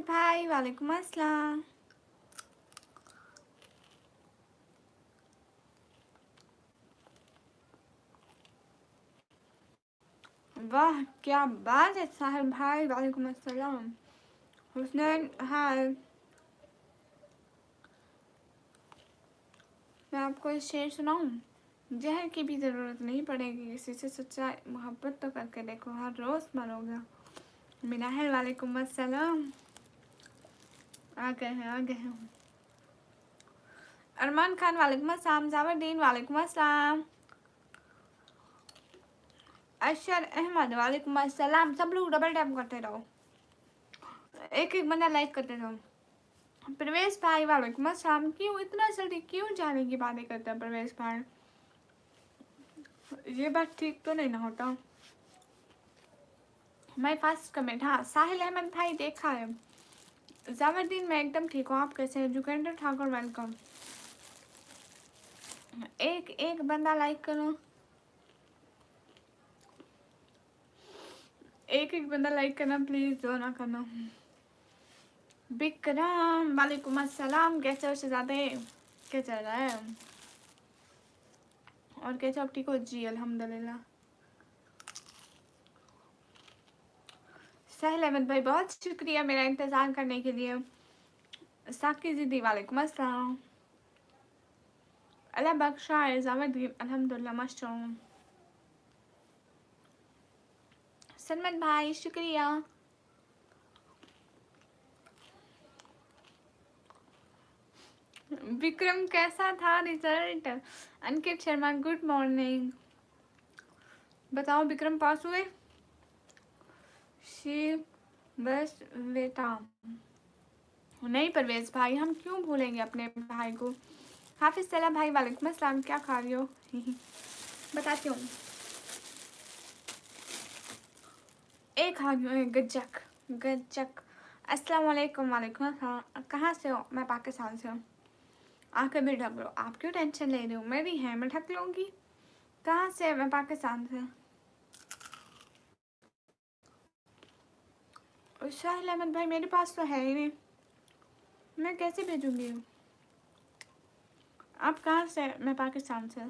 अहमद भाई वालेकुम अस्सलाम। वाह क्या बात है साहिर भाई वालेकुम अस्सलाम। हुसनैन हाय। मैं आपको एक शेर सुनाऊं? जहर की भी ज़रूरत नहीं पड़ेगी, किसी से सच्चा मोहब्बत तो करके देखो, हर रोज़ मरोगे। मिनाहल वालेकुम अस्सलाम। आ गए हैं। अरमान खान वालेकुम अस्सलाम। जावरदीन वालेकुम अस्सलाम। अशर अहमद वालेकुम अस्सलाम। सब लोग डबल टैप करते रहो, एक एक बंदा लाइक करते रहो। प्रवेश भाई वालेकुम अस्सलाम। क्यों इतना जल्दी क्यों जाने की बातें करते हैं प्रवेश भाई? ये बात ठीक तो नहीं ना होता। मैं फर्स्ट कमेंट, हाँ साहिल अहमद भाई देखा है। जावरदीन मैं एकदम ठीक हूँ, आप कैसे हैं? जुगेंद्र ठाकुर वेलकम। एक एक बंदा लाइक करो, एक एक बंदा लाइक करना प्लीज, दो ना करना। बिक्रम वालेकुम अस्सलाम। कैसे हो शहजादे, क्या चल रहा है? और कैसे आप ठीक हो? जी अल्हम्दुलिल्लाह। साहिल अहमद भाई बहुत शुक्रिया मेरा इंतज़ार करने के लिए। साकी जिदी वालेकुम अस्सलाम। अल्लाह बख्शा है। जावरदीन अल्हम्दुलिल्लाह माशाअल्लाह। सलमान भाई शुक्रिया। विक्रम कैसा था result? Ankit Sharma good morning. बताओ विक्रम पास हुए? शिव बस बेटा नहीं परवेज भाई, हम क्यों भूलेंगे अपने भाई को। हाफिज सलाह भाई वालेकुम अस्सलाम। क्या खा रही हो? बताती हूँ। एक खा रही हूँ गज्जक गज्जक। अस्सलाम वालेकुम। वालेकुम अस्सलाम। कहाँ से हो? मैं पाकिस्तान से हूँ। आंखें भी ढक लो, आप क्यों टेंशन ले रही हो? मेरी है, मैं ढक लूँगी। कहाँ से? मैं पाकिस्तान से। शाहिल अहमद भाई मेरे पास तो है ही नहीं, मैं कैसे भेजूँगी? आप कहाँ से? मैं पाकिस्तान से।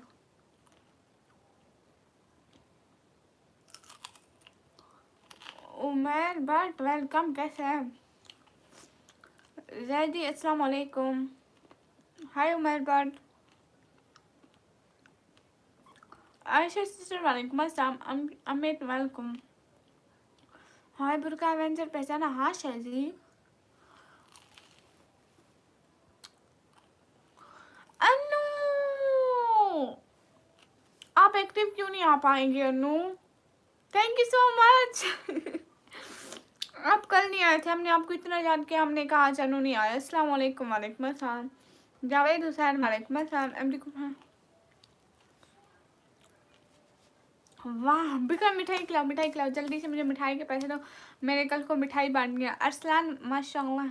उमर बट वेलकम। कैसे है? जैदी अस्सलाम वालेकुम। हाय उमर बट। आयशा सिस्टर वालेकुम अस्सलाम। Amit welcome. Hi Burka Avenger पहचाना? हाँ शैजी। अनु आप एक्टिव क्यों नहीं आ पाएंगे Anu? Thank you so much. आप कल नहीं आए थे, हमने आपको इतना याद किया, हमने कहा आज अनु नहीं आया। अस्सलाम वालेकुम। वालेकुम अस्सलाम। जावेद हुसैन वालेकुम अस्सलाम। एमडी को वाह बिक्रम मिठाई खिलाओ, मिठाई खिलाओ जल्दी से, मुझे मिठाई के पैसे दो, मेरे कल को मिठाई बांट गया। अरसलान माशाल्लाह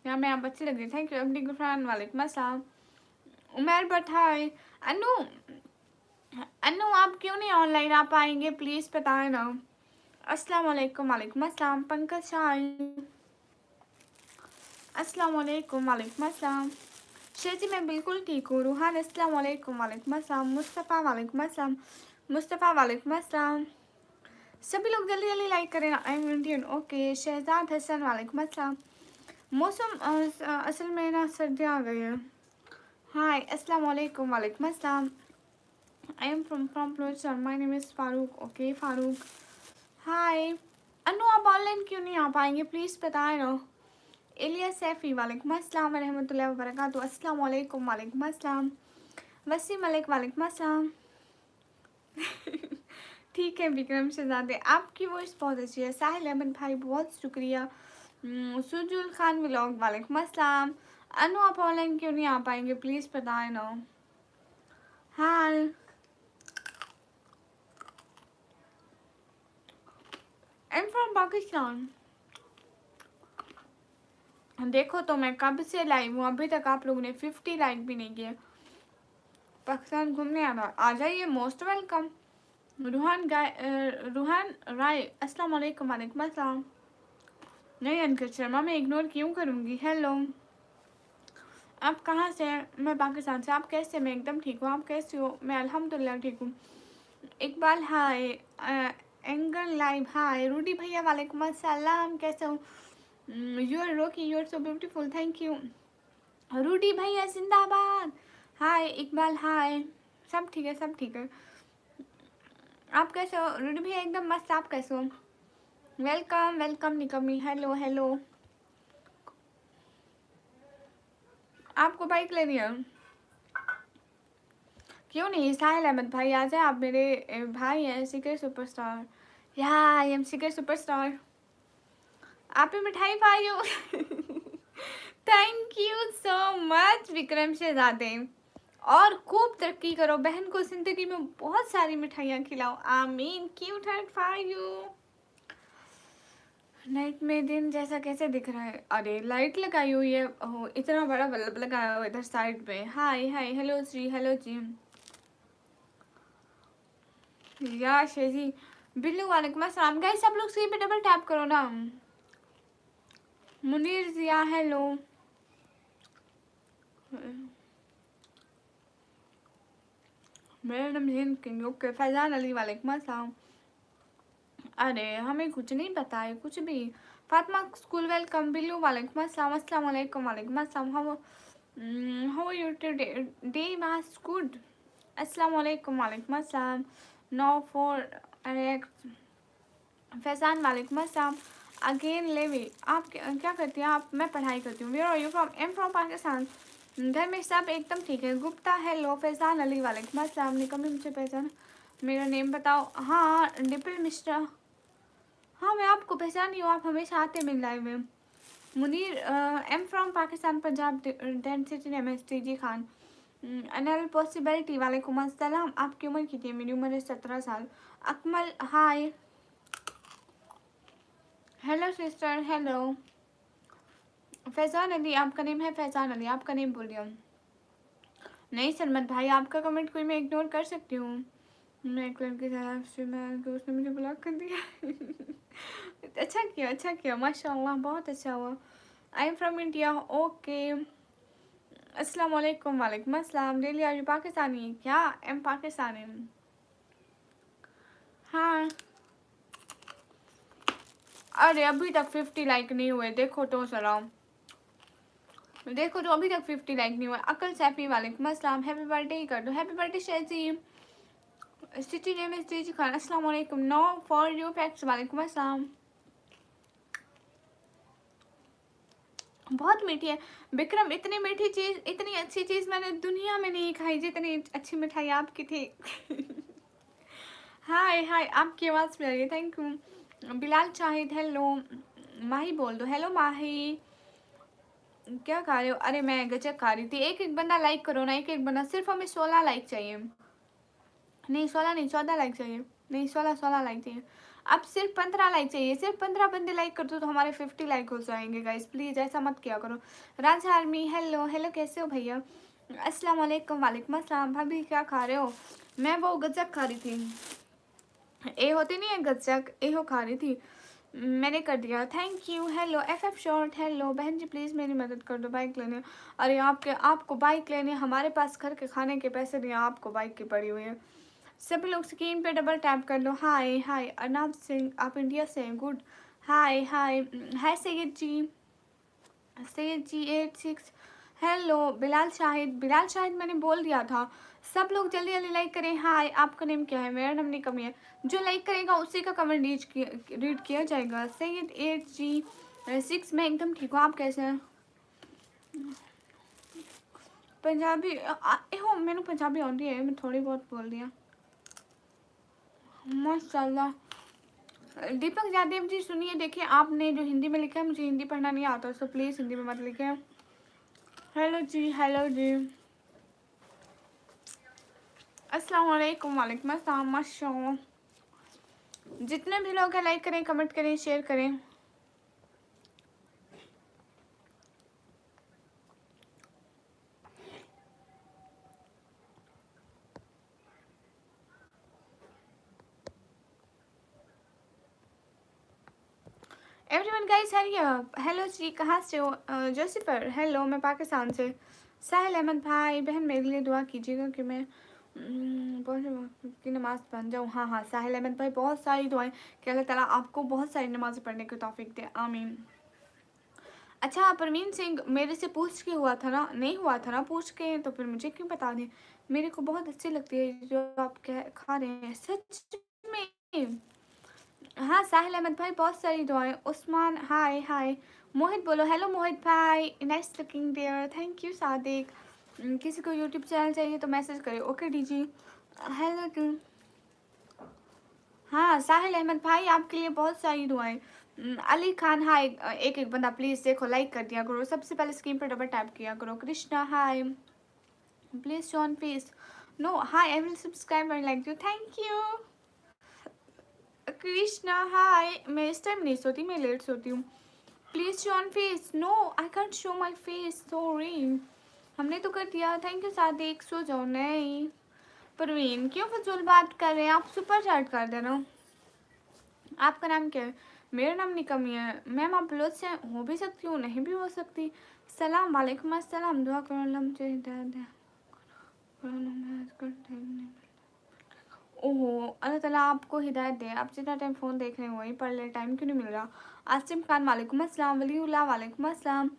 यहाँ में आप अच्छी लग रही। Thank you. एमडी गुफरान वालेकुम अस्सलाम। उमर बठाई। अनु अनु आप क्यों नहीं ऑनलाइन आ पाएंगे प्लीज़ बताएं ना। अस्सलाम वालेकुम। वालेकुम अस्सलाम। पंकज शाही अस्सलाम वालेकुम। वालेकुम अस्सलाम। शेजी मैं बिल्कुल ठीक हूँ। रूहान अस्सलाम वालेकुम। वालेकुम अस्सलाम। मुस्तफ़ा वालेकुम अस्सलाम। मुस्तफ़ा वालेकुम अस्सलाम। सभी लोग जल्दी जल्दी लाइक करें। I am Indian. Okay Shahzad Hasan वालेकुम अस्सलाम। मौसम असल में ना सर्दी आ गई है। हाय अस्सलाम वालेकुम। वालेकुम अस्सलाम। आई एम फ्रॉम प्लोचर। My name is Farooq. Okay Farooq hi. Anu आप ऑनलाइन क्यों नहीं आ पाएंगे प्लीज़ बताएं ना। इलिया सैफ़ी वालेकुम अस्सलाम रहमतुल्लाहि व बरकातुहू। अस्सलाम वालेकुम। वालेकुम अस्सलाम। वसीम मलिक वालेकुम अस्सलाम। ठीक है विक्रम शहजादे आपकी वॉइस बहुत अच्छी है। साहिल अहमद भाई बहुत शुक्रिया। सुजुल खान व्लॉग वालेकुम अस्सलाम। अनु आप ऑनलाइन क्यों नहीं आ पाएंगे प्लीज़ बताएं ना। हाय आई एम फ्रॉम पाकिस्तान। देखो तो मैं कब से लाइव हूँ, अभी तक आप लोगों ने 50 लाइक भी नहीं किए। पाकिस्तान घूमने आना आ जाइए, मोस्ट वेलकम। रूहान राय अस्सलाम वालेकुम। वालेकुम अस्सलाम। नहीं अंकित शर्मा, मैं इग्नोर क्यों करूँगी। हेलो, आप कहाँ से हैं? मैं पाकिस्तान से। आप कैसे? मैं एकदम ठीक हूँ। आप कैसे हो? मैं अल्हम्दुलिल्लाह ठीक हूँ। Iqbal hi, angel live hi, Rudy भैया वालेकुम अस्सलाम, कैसे हो? You are rocky, you are so beautiful, thank you. Rudy भैया जिंदाबाद। हाय इकबाल हाय, सब ठीक है, सब ठीक है। आप कैसे हो रूडी भैया? एकदम मस्त। आप कैसे हो? वेलकम वेलकम निकमी। Hello hello. आपको बाइक लेनी है? क्यों नहीं, साहिल अहमद भाई आ जाए। आप मेरे भाई हैं, सीक्रेट सुपरस्टार। या आई एम सीक्रेट सुपरस्टार। आप ही मिठाई पाई हो। Thank you so much Vikram शहजादे। और खूब तरक्की करो, बहन को जिंदगी में बहुत सारी मिठाइयाँ खिलाओ, आमीन। Cute heart for you. Night में दिन जैसा कैसे दिख रहा है? अरे लाइट लगाई हुई है, ओह इतना बड़ा बल्ब लगाया हुआ इधर साइड पे। हाय हाय, हेलो जी, हेलो जी। या शेजी बिल्लू वालेकुम अस्सलाम। गाइस सब लोग स्क्रीन पे डबल टैप करो ना। मुनीर जिया हेलो। मेरा नाम जिन किंग। ओके, फैजान अली वालेकुम अस्सलाम। अरे हमें कुछ नहीं पता है, कुछ भी। Fatima school welcome. बिल्लू वालेकुम अस्सलाम, अस्सलाम वालेकुम, वालेकुम अस्सलाम। How are you today? Day was good. अस्सलाम वालेकुम, वालेकुम अस्सलाम। नो फॉर फैजान वालेकुम अस्सलाम। अगेन लेवी, आप क्या करती हैं आप? मैं पढ़ाई करती हूँ। Where are you from? Am from Pakistan. घर में सब एकदम ठीक है। गुप्ता हेलो। फैजान अली वालेकुम अस्सलाम। निकम्मी मुझे पहचान, मेरा नेम बताओ। हाँ डिपिल मिश्रा। हाँ मैं आपको पहचानी हूँ, आप हमेशा आते मिल लाइव में। Munir M from Pakistan, Punjab, density name है जी खान। अनल पॉसिबिलिटी वालेकुम अस्सलाम। आपकी उम्र कितनी है? मेरी उम्र है 17 साल। Akmal hi, hello sister, hello. Faizan Ali, आपका नेम है फैजान अली, आपका नेम बोल दिया। नहीं सरमत भाई, आपका कमेंट कोई मैं इग्नोर कर सकती हूँ? मैं एक लड़के से मैं तो उसने मुझे ब्लॉक कर दिया। अच्छा किया, अच्छा किया, माशाल्लाह, बहुत अच्छा हुआ। आई एम फ्रॉम इंडिया। ओके, अस्सलाम वालेकुम, वालेकुम अस्सलाम। Daily R you Pakistani? क्या एम पाकिस्तानी? हाँ। अरे अभी तक 50 लाइक नहीं हुए, देखो तो सलाम, देखो तो अभी तक 50 लाइक नहीं हुए। अकल सैफी वालेकुम अस्सलाम। हैप्पी बर्थडे ही कर दो। Happy birthday Shaizi. City name is G Khan. अस्सलाम वालेकुम। नो फॉर यू फैक्ट्स वालेकुम अस्सलाम। बहुत मीठी है विक्रम, इतनी मीठी चीज़, इतनी अच्छी चीज़ मैंने दुनिया में नहीं खाई जितनी अच्छी मिठाई आपकी थी। हाय हाय, आपकी आवाज़ भी आ रही है, thank you. Bilal Shahid hello. Mahi बोल दो। हेलो माही, क्या खा रहे हो? अरे मैं गजक खा रही थी। एक एक बंदा लाइक करो ना, एक एक बंदा। सिर्फ हमें 16 लाइक चाहिए। नहीं 16 नहीं, 14 लाइक चाहिए। नहीं 16 लाइक चाहिए। अब सिर्फ 15 लाइक चाहिए। सिर्फ 15 बंदे लाइक कर दो तो हमारे 50 लाइक हो जाएंगे गाइस, प्लीज़ ऐसा मत किया करो। राजा आर्मी हेलो। हेलो कैसे हो भैया? अस्सलाम वालेकुम, वालेकुम अस्सलाम। भाभी क्या खा रहे हो? मैं वो गजक खा रही थी। ए होती नहीं है गजक, ए हो खा रही थी। मैंने कर दिया, thank you. Hello F F short hello. बहन जी प्लीज़ मेरी मदद कर दो बाइक लेने। अरे आपको बाइक लेने, हमारे पास घर के खाने के पैसे नहीं, आपको बाइक की पड़ी हुई है। सभी लोग स्क्रीन पे डबल टैप कर लो। हाय हाय अरनाब सिंह, आप इंडिया से हैं, गुड। हाय हाय हाय सैयद जी, सैयद जी 86। हेलो बिलाल शाहिद, बिलाल शाहिद मैंने बोल दिया था। सब लोग जल्दी जल्दी लाइक करें। हाय आपका नेम क्या है? मेरा नाम निकमी है। जो लाइक करेगा उसी का कमेंट रीड किया जाएगा। सैयद 8G6, मैं एकदम ठीक हूँ, आप कैसे हैं? पंजाबी हो, मैंने पंजाबी आती है, मैं थोड़ी बहुत बोल दिया। माशाल्लाह। दीपक यादव जी सुनिए, देखिए आपने जो हिंदी में लिखा है, मुझे हिंदी पढ़ना नहीं आता, सो प्लीज़ हिंदी में मत लिखें। हेलो जी, हेलो जी। अस्सलाम वालेकुम, वालेकुम अस्सलाम। माशाल्लाह, जितने भी लोग हैं लाइक करें, कमेंट करें, शेयर करें। Everyone guys hurry up. Hello जी, कहाँ से हो? जोसिफर हेलो, मैं पाकिस्तान से। साहिल अहमद भाई बहन मेरे लिए दुआ कीजिएगा कि मैं की नमाज़ पढ़ जाऊँ। हाँ हाँ साहिल अहमद भाई, बहुत सारी दुआएं कि अल्लाह ताला आपको बहुत सारी नमाज़ पढ़ने की तौफीक दे, आमीन। अच्छा परवीन सिंह मेरे से पूछ के हुआ था ना? नहीं हुआ था ना पूछ के, तो फिर मुझे क्यों बता दें? मेरे को बहुत अच्छी लगती है जो आप खा रहे हैं, सच में। हाँ साहिल अहमद भाई, बहुत सारी दुआएं। उस्मान हाय हाय। मोहित बोलो हेलो मोहित भाई, nice looking there, thank you Sadiq. किसी को यूट्यूब चैनल चाहिए तो मैसेज करें, ओके डीजी। Hello to. हाँ साहिल अहमद भाई, आपके लिए बहुत सारी दुआएं। अली खान हाय। एक एक बंदा प्लीज़ देखो, लाइक कर दिया करो, सबसे पहले स्क्रीन पर डबल टैप किया करो। Krishna hi, please show on face. No hi, I will subscribe and like you, thank you. Krishna hi, मैं इस टाइम नहीं सोती, मैं लेट सोती हूँ। Please show on face. No I can't show my face, sorry. हमने तो कर दिया, थैंक यू सादिक। सो जाओ। नहीं परवीन क्यों फजूल बात कर रहे हैं, आप सुपर चैट कर देना। आपका नाम क्या है? मेरा नाम निकमी है मैम। आप बलोच से हो भी सकती हूँ, नहीं भी हो सकती। सलाम वालेकुम अस्सलाम, दुआ करो अल्लाह मुझे हिदायत दे। ओहो, अल्लाह ताला आपको हिदायत दे। आप जितना टाइम फ़ोन देख रहे हो वहीं पढ़ ले, टाइम क्यों नहीं मिल रहा? आसिम खान वालेकुम अस्सलाम। वलीउल्लाह वालेकुम अस्सलाम।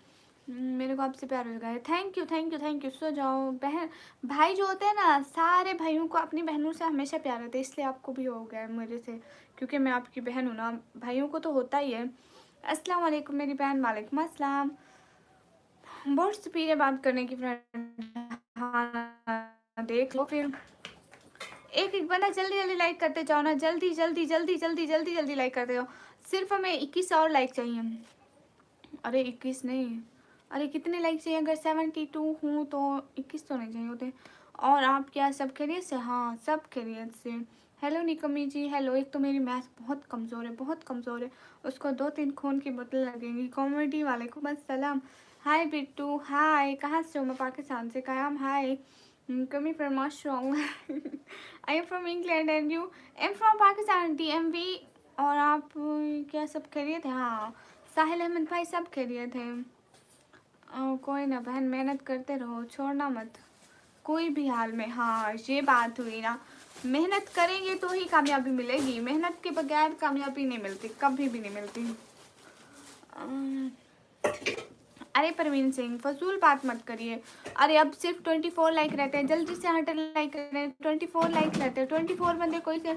मेरे को आपसे प्यार हो गया है, thank you thank you thank you. सो जाओ। बहन भाई जो होते हैं ना, सारे भाइयों को अपनी बहनों से हमेशा प्यार होता है, इसलिए आपको भी हो गया है मेरे से, क्योंकि मैं आपकी बहन हूँ ना। भाइयों को तो होता ही है। अस्सलाम वालेकुम मेरी बहन, वालेकुम अस्सलाम। बहुत सुपीरियर बात करने की फ्रेंड। हाँ देख लो फिर। एक एक बंदा जल्दी जल्दी लाइक करते जाओ ना, जल्दी जल्दी जल्दी जल्दी जल्दी जल्दी लाइक करते जाओ। सिर्फ हमें 21 और लाइक चाहिए। अरे 21 नहीं, अरे कितने लाइक चाहिए? अगर 72 हूँ तो 21 तो नहीं चाहिए होते। और आप क्या सब खैरियत से? हाँ सब खैरियत से। हेलो निकमी जी हेलो। एक तो मेरी मैथ बहुत कमज़ोर है, बहुत कमज़ोर है, उसको 2-3 खून की बोतल लगेंगी। कॉमेडी वालेकुम अस्सलाम। हाय बिट्टू हाय, कहाँ से हो? मैं पाकिस्तान से। कयाम हाय। कमी फ्रॉम माशरूम। I am from England and you? Am from Pakistan DMV। और आप क्या सब खैरियत है? हाँ साहिल अहमद भाई सब खैरियत है। कोई ना बहन, मेहनत करते रहो, छोड़ना मत कोई भी हाल में। हाँ ये बात हुई ना, मेहनत करेंगे तो ही कामयाबी मिलेगी, मेहनत के बगैर कामयाबी नहीं मिलती, कभी भी नहीं मिलती। अरे परवीन सिंह फजूल बात मत करिए। अरे अब सिर्फ 24 लाइक रहते हैं, जल्दी से 100 लाइक करें। 24 लाइक रहते हैं, 24 बंदे कोई से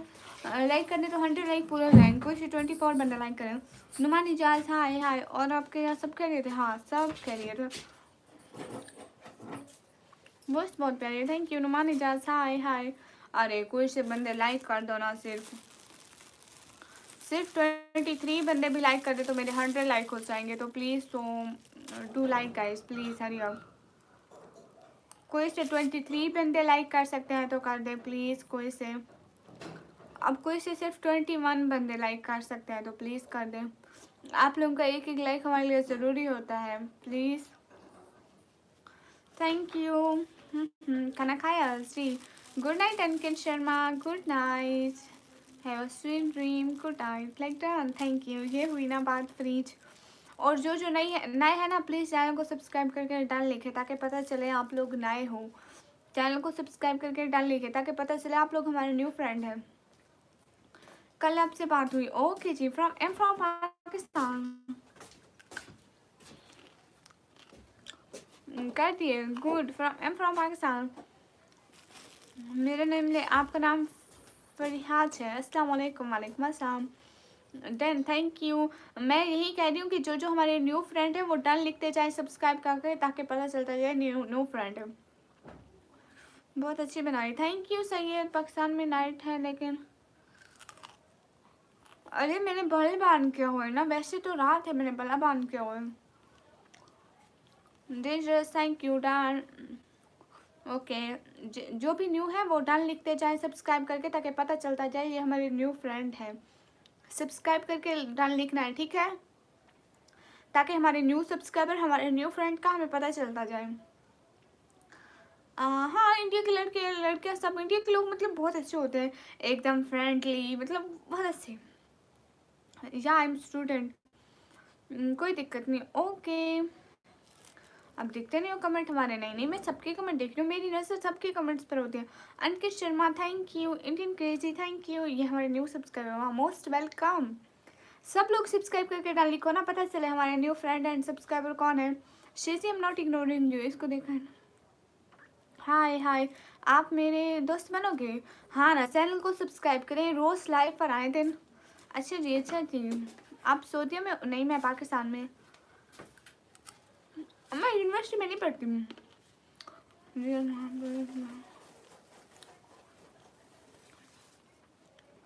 लाइक करने तो 100 लाइक पूरे हो जाएंगे, कोई से 24 बंदे लाइक करें। नुमानी जाज हाय हाय। और आपके यहाँ सब कह रहे थे? हाँ सब कह रहे थे। बहुत प्यारी, थैंक यू नुमानी जाज हाय हाय। अरे कोई से बंदे लाइक कर दो ना, सिर्फ 23 बंदे भी लाइक कर दे तो मेरे 100 लाइक हो जाएंगे। तो प्लीज़ तो do like guys, please hurry up. कोई से 23 बंदे लाइक कर सकते हैं तो कर दे प्लीज़। कोई से अब कोई से सिर्फ 21 बंदे लाइक कर सकते हैं तो प्लीज़ कर दें। आप लोगों का एक एक लाइक हमारे लिए ज़रूरी होता है, प्लीज़ थैंक यू। खाना खाया Shri? Good night Ankit Sharma, good night, have a sweet dream, good night like done, thank you. ये हुई ना बात फ्रीज। और जो जो नए हैं ना, प्लीज़ चैनल को सब्सक्राइब करके डाल लिखे ताकि पता चले आप लोग नए हो। चैनल को सब्सक्राइब करके डाल लिखे ताकि पता चले आप लोग हमारे न्यू फ्रेंड हैं। कल आपसे बात हुई, ओके जी। फ्रॉम पाकिस्तान कर दिए, गुड। फ्रॉम पाकिस्तान। मेरा नेम ले, आपका नाम फरियाद है। अस्सलाम वालेकुम, वालेकुम अस्सलाम। Done, thank you. मैं यही कह रही हूँ कि जो जो हमारे न्यू फ्रेंड है वो डन लिखते जाए सब्सक्राइब करके, ताकि पता चलता जाए न्यू न्यू फ्रेंड है। बहुत अच्छी बनाई, थैंक यू सैयद। पाकिस्तान में नाइट है लेकिन अरे मैंने बल बांध किया हुआ है ना, वैसे तो रात है, मैंने बला बांध किया हुआ है। Dangerous, thank you done. Okay जो भी न्यू है वो डन लिखते जाए सब्सक्राइब करके, ताकि पता चलता जाए ये हमारे न्यू फ्रेंड है। सब्सक्राइब करके डन लिखना है, ठीक है, ताकि हमारे न्यू सब्सक्राइबर हमारे न्यू फ्रेंड का हमें पता चलता जाए। हाँ इंडिया के लड़के लड़कियाँ सब, इंडिया के लोग मतलब बहुत अच्छे होते हैं, एकदम फ्रेंडली, मतलब बहुत अच्छे। या आई एम स्टूडेंट। कोई दिक्कत नहीं, ओके। अब देखते नहीं हो कमेंट हमारे? नहीं नहीं, मैं सबके कमेंट देख रही हूँ, मेरी नजर सबके कमेंट्स पर होती है। Ankit Sharma thank you, Indian crazy thank you, ये हमारे न्यू सब्सक्राइबर, मोस्ट वेलकम। सब लोग सब्सक्राइब करके डालिए को ना पता चले हमारे न्यू फ्रेंड एंड सब्सक्राइबर कौन है। Shaizi, I am not ignoring you, इसको देखा है। हाय हाय, आप मेरे दोस्त बनोगे? हाँ ना, चैनल को सब्सक्राइब करें, रोज़ लाइव पर आए दिन। अच्छा जी, अच्छा जी। आप सऊदी में? नहीं, मैं पाकिस्तान में। मैं यूनिवर्सिटी में नहीं पढ़ती हूँ।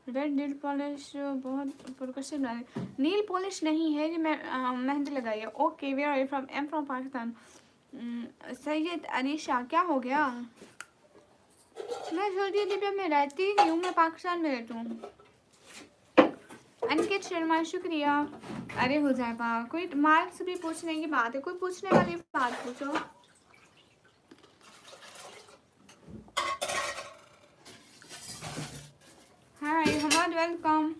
रेड नील पॉलिश बहुत प्रोकेशन है। नील पॉलिश नहीं है, ये मैं मेहंदी लगाई है। Okay, where are you from? I am from Pakistan. Syed Arisha, क्या हो गया? मैं सऊदी अरबिया में रहती नहीं हूँ, मैं पाकिस्तान में रहती हूँ। अंकित शर्मा शुक्रिया। अरे हो जाए बा, कोई मार्क्स भी पूछने की बात है, कोई पूछने वाली बात पूछो। Hi Hammad, welcome.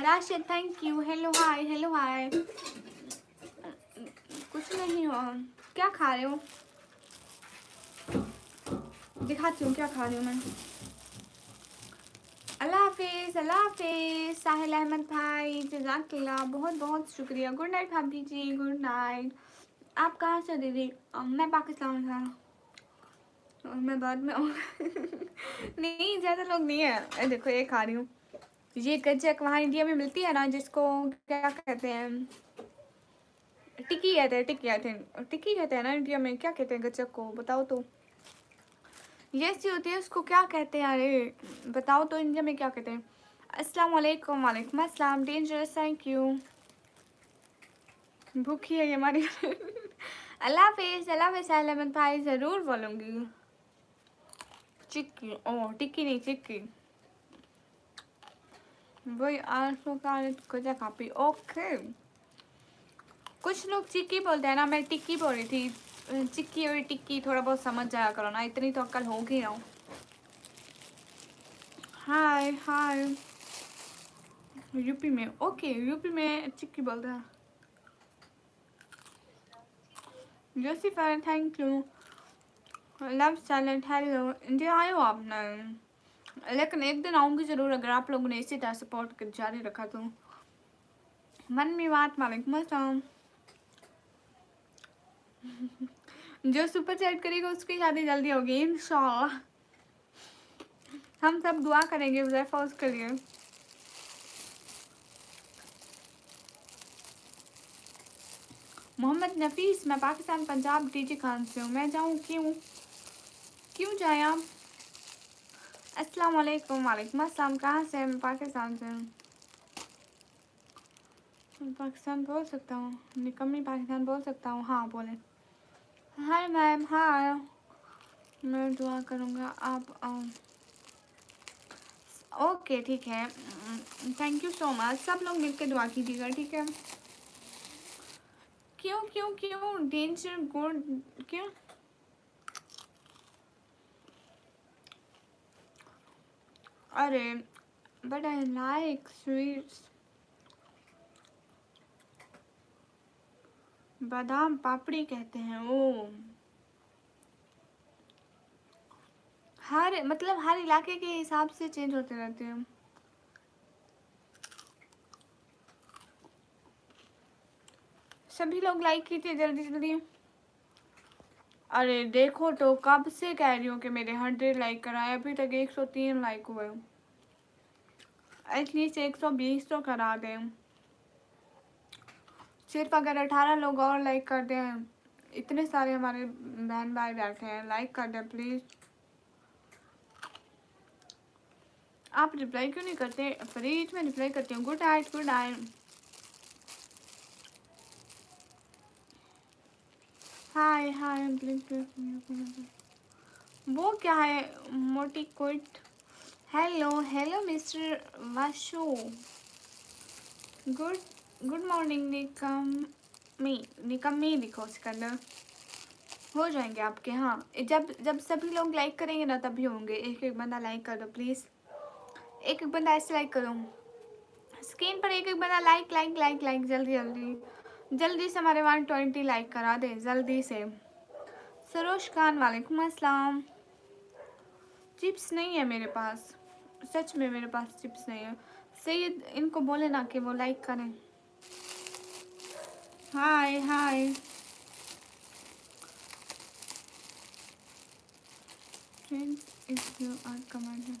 Rashid thank you, hello hi, hello hi. कुछ नहीं हो, क्या खा रहे हो? दिखाती हूँ क्या खा रही हूँ मैं। अल्लाह हाफिज़, अल्लाह हाफिज़। साहिल अहमद भाई जज़ाकल्लाह, बहुत बहुत शुक्रिया। गुड नाइट भाभी जी, गुड नाइट। आप कहाँ से दीदी? मैं पाकिस्तान था। मैं बाद में नहीं, ज़्यादा लोग नहीं है। देखो ये खा रही हूँ, ये गज्जक वहाँ इंडिया में मिलती है ना, जिसको क्या कहते हैं, टिक्की कहते हैं, टिक्की कहते हैं, टिक्की कहते हैं ना इंडिया में। क्या कहते हैं गज्जक को, बताओ तो। यस होती है, उसको क्या कहते हैं? अरे बताओ तो, इंडिया में क्या कहते हैं? अस्सलाम वालेकुम। वालेकुम अस्सलाम। Dangerous thank you. भूखी है ये हमारी अल्लाह हाफिज़, अल्लाह हाफिज़। अहमद भाई ज़रूर बोलूँगी। चिक्की, ओह टिक्की नहीं, चिक्की। वही आंसू का गजा कापी, ओके। कुछ लोग चिक्की बोलते हैं ना, मैं टिक्की बोल रही थी। चिक्की और टिक्की थोड़ा बहुत समझ जाया करो ना, इतनी तो अक्ल होगी ना। Hi hi. यूपी में, ओके, यूपी में चिक्की बोलते हैं। जोसीफर thank you. Love salad, hello. India आए हो आपने? लेकिन एक दिन आऊँगी ज़रूर, अगर आप लोगों ने इसी तरह सपोर्ट जारी रखा तो। मन में बात, वालेकुम अस्सलाम। जो सुपर चैट करेगा उसकी शादी जल्दी होगी इंशाल्लाह। हम सब दुआ करेंगे हुज़ैफा उसके लिए। मोहम्मद नफीस, मैं पाकिस्तान पंजाब डीजी खान से हूँ। मैं जाऊँ क्यों? क्यों जाए आप? अस्सलाम वालेकुम। वालेकुम अस्सलाम। कहाँ से? मैं पाकिस्तान से हूँ। पाकिस्तान बोल सकता हूँ, निकम्मी पाकिस्तान बोल सकता हूँ। हाँ बोले। हाय मैम, हाय। मैं दुआ करूँगा आप ओके ठीक है। Thank you so much. सब लोग मिलकर दुआ कीजिएगा, ठीक है? क्यों क्यों क्यों? डेंजर गुड क्यों? अरे बट आई लाइक स्वीट्स। बादाम पापड़ी कहते हैं वो। हर मतलब हर इलाके के हिसाब से चेंज होते रहते हैं। सभी लोग लाइक कीजिए जल्दी जल्दी। अरे देखो तो, कब से कह रही हूँ कि मेरे 100 लाइक कराए, अभी तक 103 लाइक हुए। एटलीस्ट 120 तो करा दें। सिर्फ अगर 18 लोग और लाइक कर दें, इतने सारे हमारे बहन भाई बैठे हैं, लाइक कर दें प्लीज़। आप रिप्लाई क्यों नहीं करते? फ्रीज में रिप्लाई करती हूँ। Good night, good night. Hi hi. वो क्या है? मोटी कोट। हेलो हेलो मिस्टर वाशो। गुड गुड मॉर्निंग निकम्मी लिखो सिकंदर। हो जाएंगे आपके। हाँ, जब जब सभी लोग लाइक करेंगे ना तभी होंगे। एक एक बंदा लाइक कर दो प्लीज़, एक एक बंदा ऐसे लाइक करो। स्क्रीन पर एक एक बंदा लाइक लाइक लाइक लाइक, जल्दी जल्दी जल्दी से हमारे 120 लाइक करा दे जल्दी से। सरोज खान वालेकुम अस्सलाम। चिप्स नहीं है मेरे पास, सच में मेरे पास चिप्स नहीं है। सैयद इनको बोले ना कि वो लाइक करें। Hi hi friends, if you are commenting.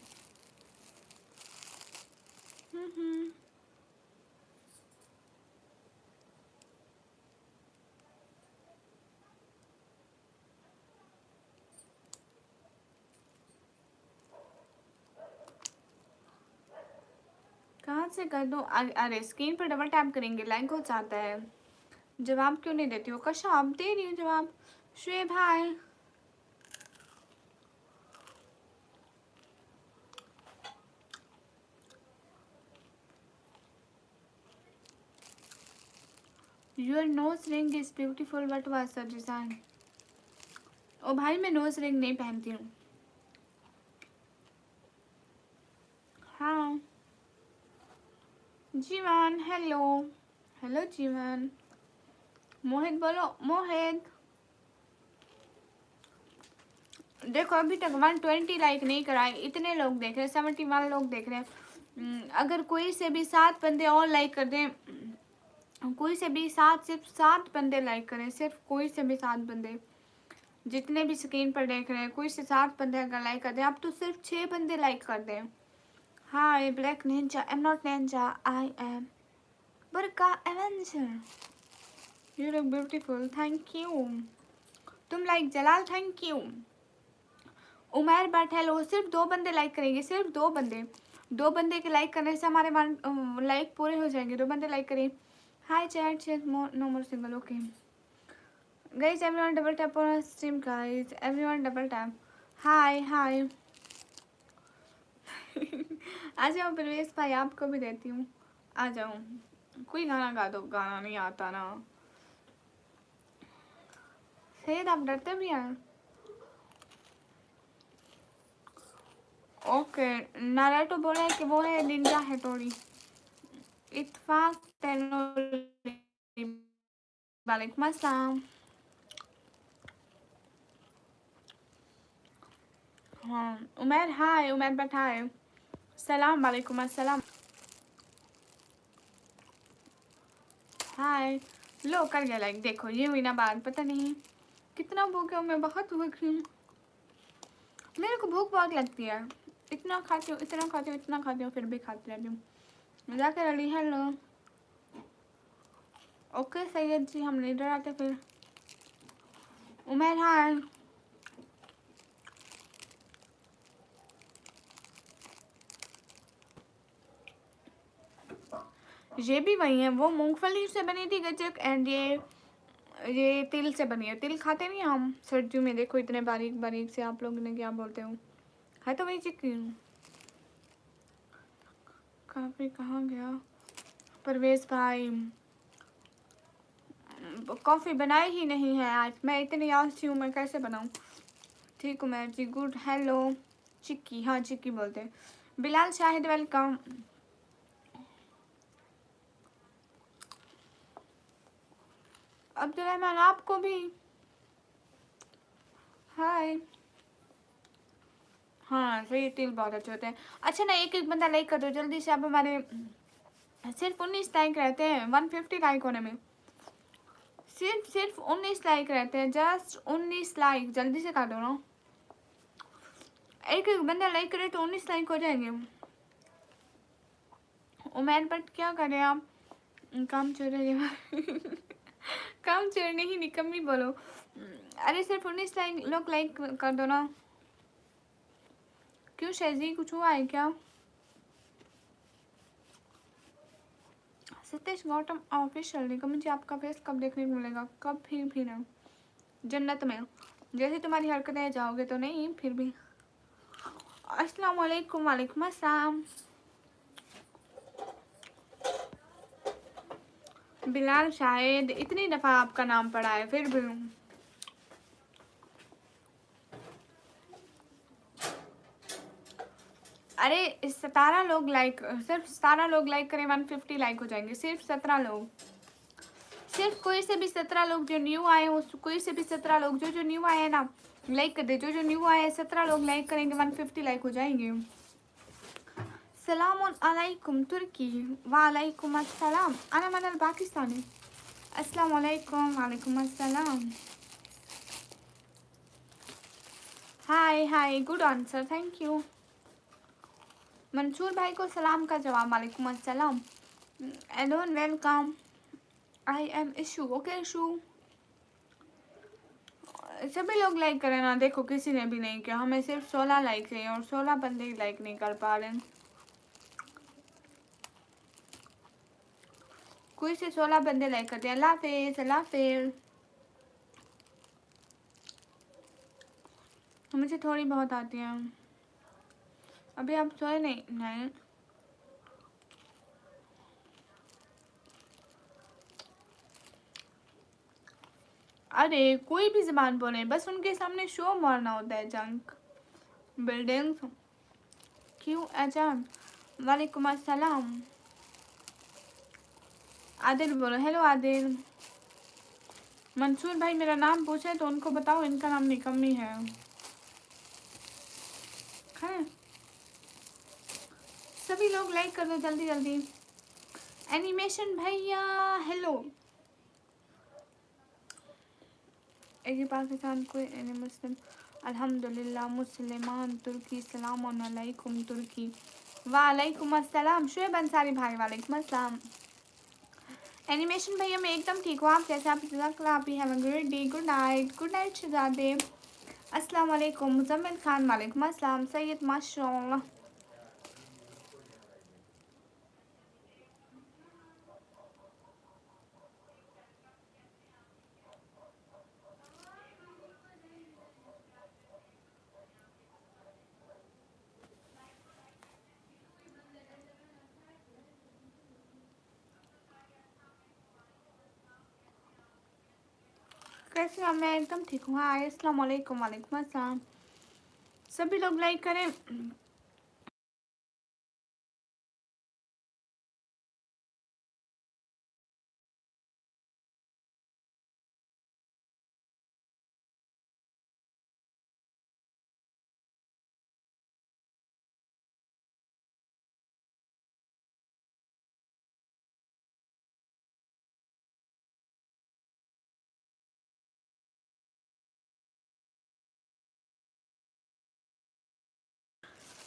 कहाँ से कर दूँ? अरे स्क्रीन पर डबल टैप करेंगे लाइक हो जाता है। जवाब क्यों नहीं देती हो? कशाब दे रही हूँ जवाब। Shoaib hi. Your nose ring is beautiful, but was the design? ओ भाई मैं नोज रिंग नहीं पहनती हूँ। हाँ जीवन, हेलो हेलो जीवन। मोहित बोलो मोहित। देखो अभी तक 120 लाइक नहीं कराए, इतने लोग देख रहे हैं, 71 लोग देख रहे हैं। अगर कोई से भी 7 बंदे और लाइक कर दें, कोई से भी सिर्फ 7 बंदे लाइक करें, सिर्फ कोई से भी 7 बंदे, जितने भी स्क्रीन पर देख रहे हैं, कोई से 7 बंदे अगर लाइक कर दें, अब तो सिर्फ 6 बंदे लाइक कर दें। Hi black ninja, I am not ninja, I am burqa avenger. You look beautiful, thank you. तुम like Jalal, thank you. Umar but hello. सिर्फ 2 बंदे लाइक करेंगे, सिर्फ 2 बंदे। 2 बंदे के लाइक करने से हमारे लाइक पूरे हो जाएंगे। 2 बंदे लाइक करें। Hi chat chat no more single, okay guys everyone double tap on stream guys, everyone double tap. Hi hi आ जाओ प्रवेश भाई, आपको भी देती हूँ, आ जाओ। कोई गाना गा दो, गाना नहीं आता ना। सैयद आप डरते भी हैं? ओके नारायण बोल रहे हैं कि वो है निंजा है थोड़ी। इत्फाक तैनूरी वालेकुम अस्सलाम। हाँ उमर हाय, उमर बट हाय, सलाम वालेकुम अस्सलाम। हाय लो कर गया लाइक, देखो ये हुई ना बात। पता नहीं कितना भूख है मैं, बहुत भूख हूँ। मेरे को भूख बहुत लगती है, इतना खाती हूँ इतना खाती हूँ इतना खाती हूँ, फिर भी खाती रहती हूँ। जाकर अली हेलो। ओके सैयद जी हम नहीं डराते फिर। उमर हाय। ये भी वही है, वो मूंगफली से बनी थी गजक, एंड ये तिल से बनी है। तिल खाते नहीं हम सर्दियों में, देखो इतने बारीक बारीक से, आप लोग ने क्या बोलते हो, है तो वही चिकन। काफी कहाँ गया परवेज भाई? कॉफ़ी बनाई ही नहीं है आज, मैं इतनी आलसी हूँ, मैं कैसे बनाऊँ? ठीक हूँ मैं जी, गुड। हेलो चिक्की, हाँ चिक्की बोलते हैं। बिलाल शाहिद वेलकम। अब्दुल रहमान आपको भी हाय। हाँ सही, तिल बहुत अच्छे होते हैं। अच्छा ना एक एक बंदा लाइक कर दो जल्दी से, अब हमारे सिर्फ 19 लाइक रहते हैं 150 लाइक होने में। सिर्फ 19 लाइक रहते हैं, जस्ट 19 लाइक, जल्दी से कर दो ना। एक एक बंदा लाइक करे तो 19 लाइक हो जाएंगे। उमैर बट क्या करें आप, काम चोर है काम चोर नहीं, निकम्मी बोलो। अरे सिर्फ 19 लाइक लोग लाइक कर दो ना। क्यों शहजी कुछ हुआ है क्या? सतीश गौतम ऑफिशियल निकम, मुझे आपका फेस कब देखने को मिलेगा? कब भी ना, जन्नत में। जैसे तुम्हारी हरकतें जाओगे तो नहीं, फिर भी। अस्सलाम वालेकुम, वालेकुम अस्सलाम। बिलाल शायद इतनी दफ़ा आपका नाम पड़ा है, फिर भी। अरे 17 लोग लाइक, सिर्फ 17 लोग लाइक करें 150 लाइक हो जाएंगे, सिर्फ 17 लोग, सिर्फ कोई से भी 17 लोग जो न्यू आए हो, कोई से भी 17 लोग जो न्यू आए हैं ना लाइक कर दे, जो न्यू आए हैं 17 लोग लाइक करेंगे 150 लाइक हो जाएंगे। सलाम अलैकुम तुर्की, वालेकुम अस्सलाम, अना मनल पाकिस्तानी, अस्सलाम वालेकुम, वालेकुम अस्सलाम, hi hi, good answer, thank you. Mansoor भाई को सलाम का जवाब, वालेकुम अस्सलाम, Elon welcome, I am Ishu, okay Ishu. सभी लोग लाइक करें ना, देखो किसी ने भी नहीं किया, हमें सिर्फ 16 लाइक है और 16 बंदे ही लाइक नहीं कर पा रहे हैं। कोई से 16 बंदे लाइक करते हैं। अल्लाह हाफिज, अल्लाह हाफिज। मुझे थोड़ी बहुत आती है। अभी आप सोए नहीं? नहीं, अरे कोई भी ज़बान बोले, बस उनके सामने शो मारना होता है। जंक बिल्डिंग क्यों अजान, वालेकुम अस्सलाम। आदिल बोलो, हेलो आदिल। मंसूर भाई मेरा नाम पूछे तो उनको बताओ इनका नाम निकम्मी है। हैं? सभी लोग लाइक कर दो जल्दी जल्दी। एनिमेशन भैया हेलो। एक पाकिस्तान कोई मुस्लिम, अल्हम्दुलिल्लाह मुसलमान तुर्की, सलाम अलैकुम तुर्की, वालेकुम अस्सलाम। शुएब अंसारी भाई, वालेकुम अस्सलाम। एनिमेशन भैया मैं एकदम ठीक हूँ, आप कैसे? आप have a great day, good night, good night शहजादे, अस्सलाम वालेकुम। मुजम्मिल खान, वालेकुम अस्सलाम। सैयद माशाअल्लाह, कैसे हैं? मैं एकदम ठीक हूँ। हाँ, अस्सलाम वालेकुम, वालेकुम अस्सलाम। सभी लोग लाइक करें।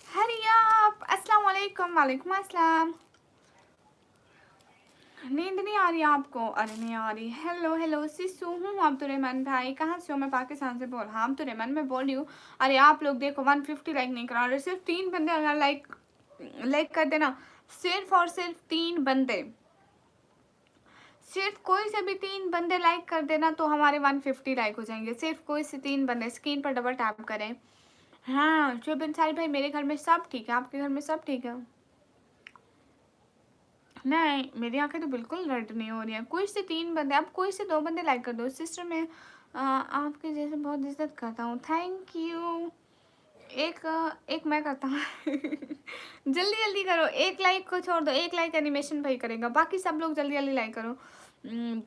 हरी आप, अस्सलाम वालेकुम, वालेकुम अस्सलाम। नींद नहीं आ रही आपको? अरे नहीं आ रही। हेलो हेलो सिसू, हूँ अब्दुलरहमान भाई, कहाँ से हो? मैं पाकिस्तान से बोल, हाँ अब्दुलरहमान मैं बोल रही हूँ। अरे आप लोग देखो 150 लाइक नहीं करा रहे, सिर्फ 3 बंदे अगर लाइक लाइक कर देना, सिर्फ और सिर्फ 3 बंदे, सिर्फ कोई से भी 3 बंदे लाइक कर देना तो हमारे 150 लाइक हो जाएंगे। सिर्फ कोई से 3 बंदे, स्क्रीन पर डबल टैप करें। हाँ शुभ अंसारी भाई, मेरे घर में सब ठीक है, आपके घर में सब ठीक है? नहीं, मेरी आंखें तो बिल्कुल रेड नहीं हो रही हैं। कोई से 3 बंदे, अब कोई से 2 बंदे लाइक कर दो। सिस्टर मैं आपके जैसे बहुत इज्जत करता हूँ, थैंक यू। एक मैं करता हूँ जल्दी जल्दी करो, एक लाइक को छोड़ दो, एक लाइक एनिमेशन भाई करेगा, बाकी सब लोग जल्दी जल्दी लाइक करो।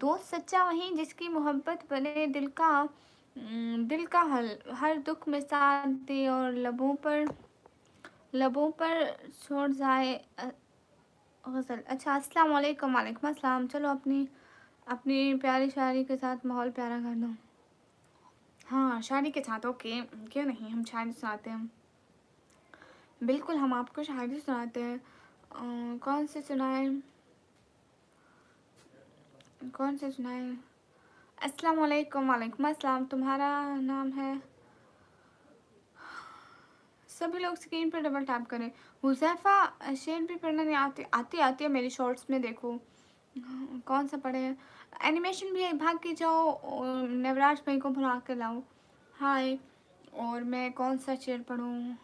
दोस्त सच्चा वही जिसकी मोहब्बत बने, दिल का हर दुख में साथ दे और लबों पर छोड़ जाए गज़ल। अच्छा, अस्सलाम वालेकुम, वालेकुम अस्सलाम। चलो अपनी अपनी प्यारी शायरी के साथ माहौल प्यारा कर दो। हाँ शायरी के साथ, ओके, क्यों नहीं, हम शायरी सुनाते हैं, बिल्कुल हम आपको शायरी सुनाते हैं। कौन से सुनाए, कौन से सुनाए? अस्सलाम वालेकुम, वालेकुम अस्सलाम। तुम्हारा नाम है, सभी लोग स्क्रीन पर डबल टैप करें। हुज़ैफ़ा शेर भी पढ़ना नहीं आती? आती है, मेरी शॉर्ट्स में देखो। कौन सा पढ़े? एनिमेशन भी है, भाग के जाओ और नवराज भाई को बुला के लाओ। हाय, और मैं कौन सा शेर पढ़ूँ?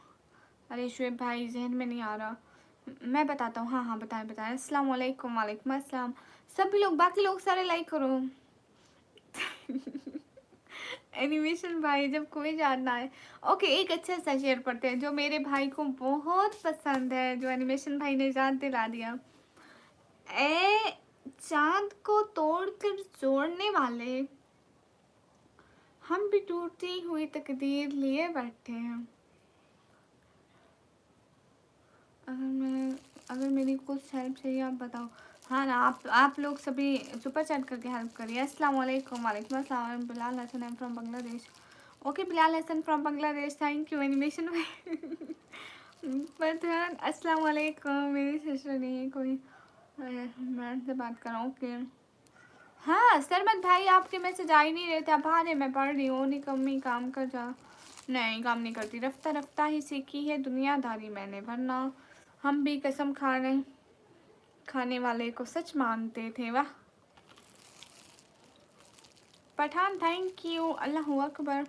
अरे शुएब भाई जहन में नहीं आ रहा, मैं बताता हूँ। हाँ हाँ बताएं बताएं। अस्सलाम वालेकुम, वालेकुम अस्सलाम। सभी लोग, बाकी लोग सारे लाइक करो एनिमेशन भाई जब कोई जानना है। ओके, एक अच्छा सा शेयर पढ़ते हैं जो मेरे भाई को बहुत पसंद है, जो एनिमेशन भाई ने याद दिला दिया। ए चांद को तोड़कर जोड़ने वाले, हम भी टूटती हुई तकदीर लिए बैठे हैं। अगर मेरी कुछ हेल्प चाहिए आप बताओ। हाँ ना, आप लोग सभी सुपर चैट करके हेल्प करिए। अस्सलाम वालेकुम। वालेकुम अस्सलाम। Bilal Hasan, I am from Bangladesh. Okay Bilal Hasan from Bangladesh, thank you animation भाई। पर अस्सलाम वालेकुम, मेरी सिस्टर नहीं है कोई, मैं से बात कर रहा हूँ। ओके हाँ सरमत भाई, आपके मैसेज आ ही नहीं रहे थे। अब आ रहे, मैं पढ़ रही हूँ। निकम्मी काम कर जा। नहीं काम नहीं करती, रफ्ता रफ्ता ही सीखी है दुनियादारी मैंने, वरना हम भी कसम खाने वाले को सच मानते थे। वाह पठान, थैंक यू, अल्लाह अकबर।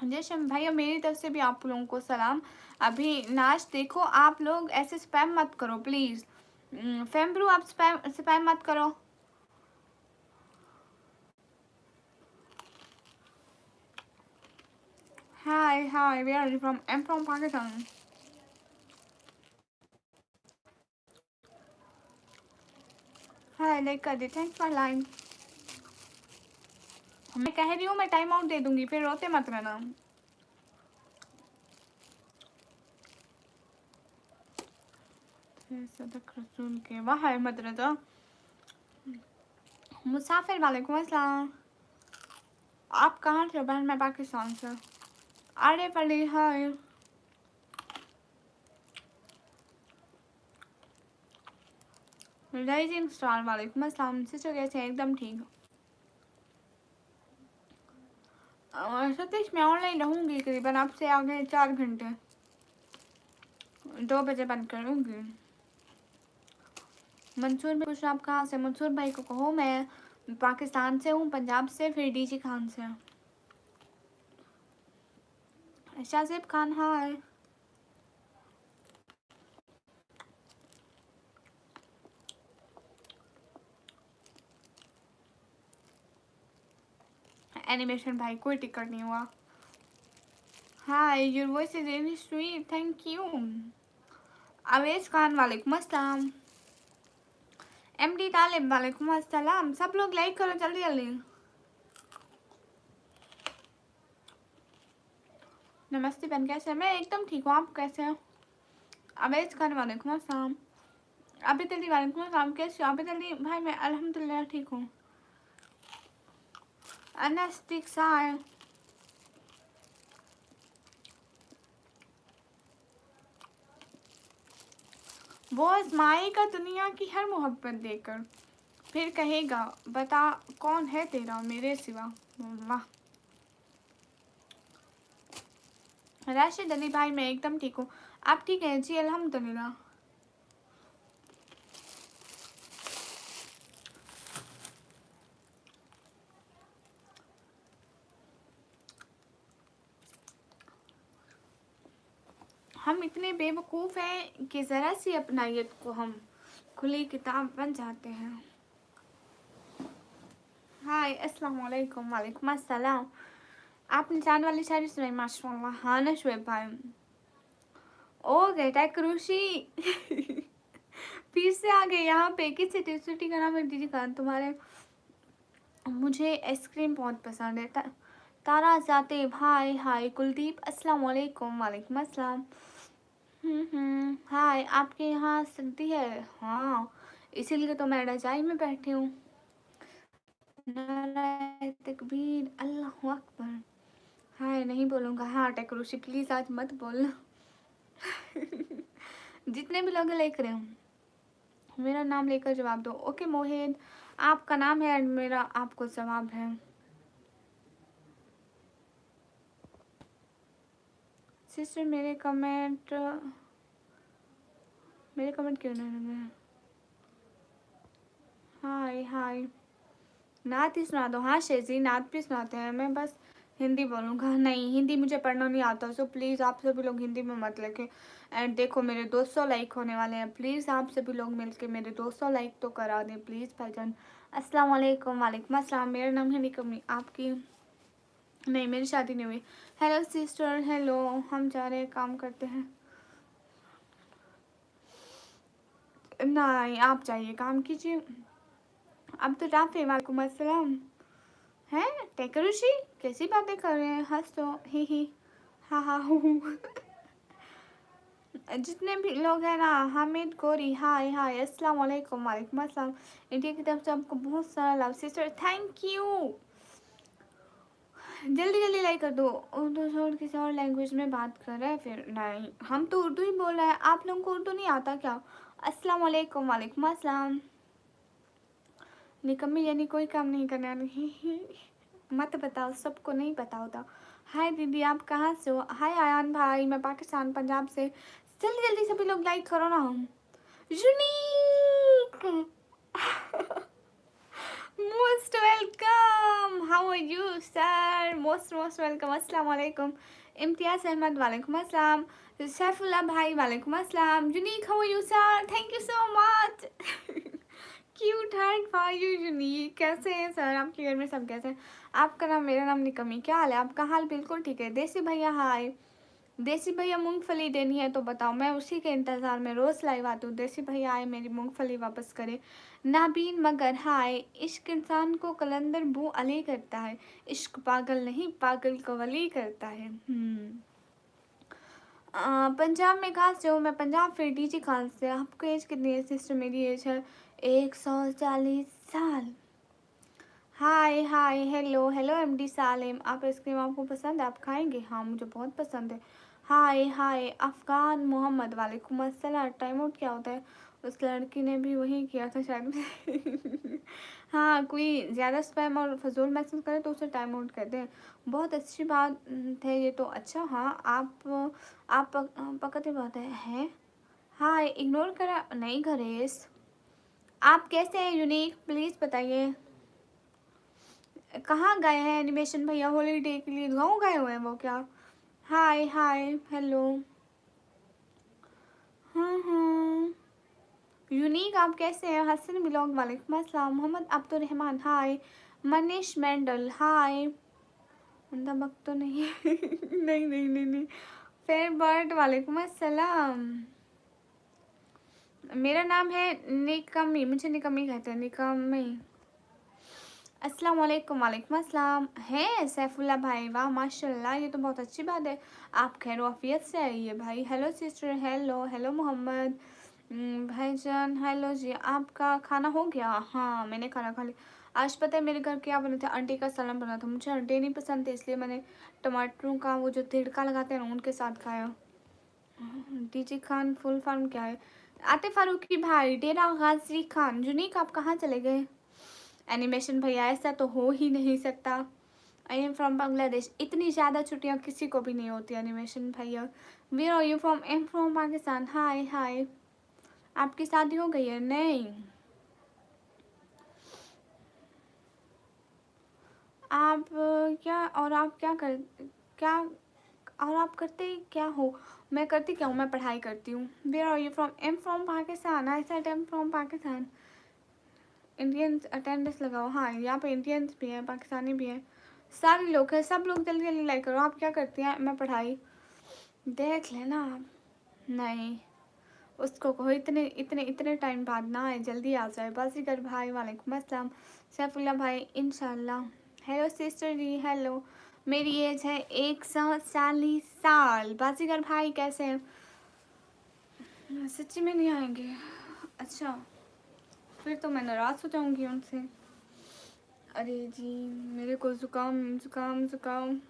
जयशम भाई, और मेरी तरफ से भी आप लोगों को सलाम। अभी नाच देखो, आप लोग ऐसे स्पैम मत करो प्लीज़। फेम्ब्रू आप स्पैम मत करो। Hi where are you from? I am from Pakistan. Hi like कर दी, थैंक्स फॉर लाइक। मैं कह रही हूँ मैं टाइम आउट दे दूंगी, फिर रोते मत रहना। सदक रसूल के, वाह है मदरजा। मुसाफिर, वालेकुम अस्सलाम। आप कहाँ से हो बहन? मैं पाकिस्तान से। अरे पली, हाय। राइजिंग स्टार, वालेकुम अस्सलाम। सिस्टर कैसे हैं? एकदम ठीक। सतीश मैं ऑनलाइन रहूँगी करीबन आपसे आगे 4 घंटे, 2 बजे बंद करूँगी। मंसूर भाई पूछ रहा आप कहाँ से? मंसूर भाई को कहो मैं पाकिस्तान से हूँ, पंजाब से, फिर डीजी खान से। शाहजेब खान, हाय। एनिमेशन भाई कोई टिकट नहीं हुआ। Hi, your voice is really sweet, thank you. Avesh Khan, वालेकुम अस्सलाम। एमडी तालिब, वालेकुम अस्सलाम। सब लोग लाइक करो जल्दी जल्दी। नमस्ते बहन, कैसे हैं? मैं एकदम ठीक हूँ, आप कैसे हैं? अवेश खान, वालेकुम अस्सलाम। अभी जल्दी, वालेकुम अस्सलाम, कैसे हो? अभी जल्दी भाई, मैं अल्हम्दुलिल्लाह ठीक हूँ। अनस्टिक साय, वो आजमाएगा दुनिया की हर मोहब्बत देकर, फिर कहेगा बता कौन है तेरा मेरे सिवा। वाह। राशिद अली भाई, मैं एकदम ठीक हूँ, आप ठीक हैं? जी अल्हम्दुलिल्लाह। हम इतने बेवकूफ़ हैं कि ज़रा सी अपनायत को हम खुली किताब बन जाते हैं। हाय अस्सलाम वालेकुम। वालेकुम अस्सलाम। आपने चांद वाली शायरी सुनाई, माशाल्लाह। हाँ ना शुएब भाई। ओ गेटा क्रूशी। फिर से आ गए यहाँ पे। किस सिटी का नाम है? दीदी खान तुम्हारे। मुझे आइसक्रीम बहुत पसंद है। तारा जाते भाई, हाय कुलदीप, अस्सलाम वालेकुम। वालेकुम अस्सलाम। हाय, आपके यहाँ सर्दी है? हाँ, इसीलिए तो मैं रजाई में बैठी हूँ। नाराए तकबीर, अल्लाह अकबर। हाय नहीं बोलूँगा। हाँ टेक्रोशी प्लीज़ आज मत बोलना। जितने भी लोग लेकर हैं मेरा नाम लेकर जवाब दो। ओके मोहित, आपका नाम है और मेरा आपको जवाब है। सिस्टर मेरे कमेंट क्यों नहीं लगे? हाय हाय, नात ही सुना दो। हाँ शेजी, नात भी सुनाते हैं। मैं बस हिंदी बोलूँगा। नहीं, हिंदी मुझे पढ़ना नहीं आता, सो प्लीज़ आप सभी लोग हिंदी में मत लिखें। एंड देखो मेरे 200 लाइक होने वाले हैं, प्लीज़ आप सभी लोग मिलके मेरे 200 लाइक तो करा दें प्लीज़ भाईजान। अस्सलाम वालेकुम। वालेकुम अस्सलाम। मेरा नाम है निकम्मी, आपकी? नहीं, मेरी शादी नहीं हुई। Hello sister, hello. हम जा रहे हैं, काम करते हैं। नहीं, आप जाइए, काम कीजिए। अब तो राफे, वालेकुम अस्सलाम। हैं टेकरुषि, कैसी बातें कर रहे हैं? हंस तो ही हा हा हू हू। जितने भी लोग हैं ना, हामिद गोरी, हाय हाय, अस्सलाम वालेकुम, वालेकुम अस्सलाम। इंडिया की तरफ से आपको बहुत सारा लव सिस्टर, थैंक यू। जल्दी जल्दी लाइक कर दो। उर्दू छोड़ किसी और लैंग्वेज में बात कर रहे हैं फिर? नहीं, हम तो उर्दू ही बोल रहे हैं। आप लोगों को उर्दू नहीं आता क्या? अस्सलाम वालेकुम, वालेकुम अस्सलाम। निकम्मी यानी कोई काम नहीं करना नहीं। मत बताओ, सबको नहीं पता होता। हाय दीदी, आप कहाँ से हो? हाय आयान भाई, मैं पाकिस्तान पंजाब से। जल्दी जल्दी सभी लोग लाइक करो ना। Unique, most welcome, how are you sir? Most welcome, अस्सलाम वालेकुम। इम्तियाज अहमद, वालेकुम अस्सलाम। सैफुल्ला भाई, वालेकुम अस्सलाम। Unique, how are you sir? Thank you so much. Cute heart for you unique. कैसे हैं सर? आपके घर में सब कैसे हैं? आपका नाम, मेरा नाम निकमी। क्या हाल है आपका? हाल बिल्कुल ठीक है। देसी भैया हाय। देसी भैया मूंगफली देनी है तो बताओ, मैं उसी के इंतज़ार में रोज़ लाइव आती हूँ। देसी भैया आए, मेरी मूंगफली वापस करे। नाबीन मगर हाय। इश्क इंसान को कलंदर बू अली करता है, इश्क पागल नहीं, पागल को वली करता है। पंजाब में कहाँ से हो? मैं पंजाब फिर डीजी खान से। आपको एज कितनी है सिस्टर? मेरी एज है 140 साल। हाय हाय, हेलो हेलो एमडी सालिम। आप आइसक्रीम आपको पसंद है? आप खाएंगे? हाँ, मुझे बहुत पसंद है। हाय हाय, अफ़गान मोहम्मद, वालेकुम अस्सलाम। टाइम आउट क्या होता है? उस लड़की ने भी वही किया था शायद। हाँ, कोई ज़्यादा स्पैम और फजूल मैसेज करे तो उसे टाइम आउट कहते हैं। बहुत अच्छी बात है ये तो। अच्छा हाँ, आप पकड़ते बात है। हाँ, इग्नोर करा नहीं घरेस। आप कैसे हैं यूनिक? प्लीज़ बताइए, कहाँ गए हैं एनिमेशन भैया? हॉलीडे के लिए गाँव गए हुए हैं वो क्या? हाय हाय, हेलो। हाँ, यूनिक आप कैसे हैं? हसन ब्लॉग, वालेकुम अस्सलाम। मोहम्मद अब्दुल रहमान हाय। मनीष मंडल हाय। दबक तो नहीं? नहीं नहीं नहीं नहीं। फेयर बर्ड, वालेकुम अस्सलाम। मेरा नाम है निकमी, मुझे निकमी कहते हैं, निकमी। अस्सलाम वालेकुम, वालेकुम अस्सलाम। है सैफुल्ला भाई, वाह माशाल्लाह, ये तो बहुत अच्छी बात है। आप खैर वाफियत से आइए भाई। Hello sister, hello hello Mohammad भाईजान, हेलो जी। आपका खाना हो गया? हाँ, मैंने खाना खा लिया। आज पता है मेरे घर क्या बना था? अंडे का सलाम बना था। मुझे अंडे नहीं पसंद थे, इसलिए मैंने टमाटरों का वो जो तिड़का लगाते हैं ना, उनके साथ खाया। डीजी खान फुल फॉर्म क्या है? आतिफ फारूकी भाई, डेरा गाजी खान। जुनीक आप कहाँ चले गए? एनिमेशन भैया, ऐसा तो हो ही नहीं सकता। आई एम फ्रॉम बांग्लादेश। इतनी ज़्यादा छुट्टियाँ किसी को भी नहीं होती एनिमेशन भैया। Where are you from? Am from Pakistan. Hi hi. आपकी शादी हो गई है? नहीं। आप क्या, और आप क्या, और आप करते क्या हो? मैं करती क्या हूँ? मैं पढ़ाई करती हूँ। Where are you from? Am from Pakistan. I said am from Pakistan. Indians attendance लगाओ। हाँ, यहाँ पे इंडियंस भी हैं, पाकिस्तानी भी हैं, सारे लोग हैं। सब लोग जल्दी जल्दी लाइक करो। आप क्या करती हैं? मैं पढ़ाई। देख लेना आप। नहीं, उसको कहो इतने इतने इतने टाइम बाद ना आए, जल्दी आ जाए। बाजीगर भाई, वालेकुम अस्सलाम। सैफुल्ला भाई, इंशाल्लाह। हेलो सिस्टर जी, हेलो। मेरी एज है 140 साल। बाजीगर भाई कैसे हैं? सच्ची में नहीं आएंगे? अच्छा, फिर तो मैं नाराज़ हो जाऊंगी उनसे। अरे जी, मेरे को जुकाम जुकाम जुकाम।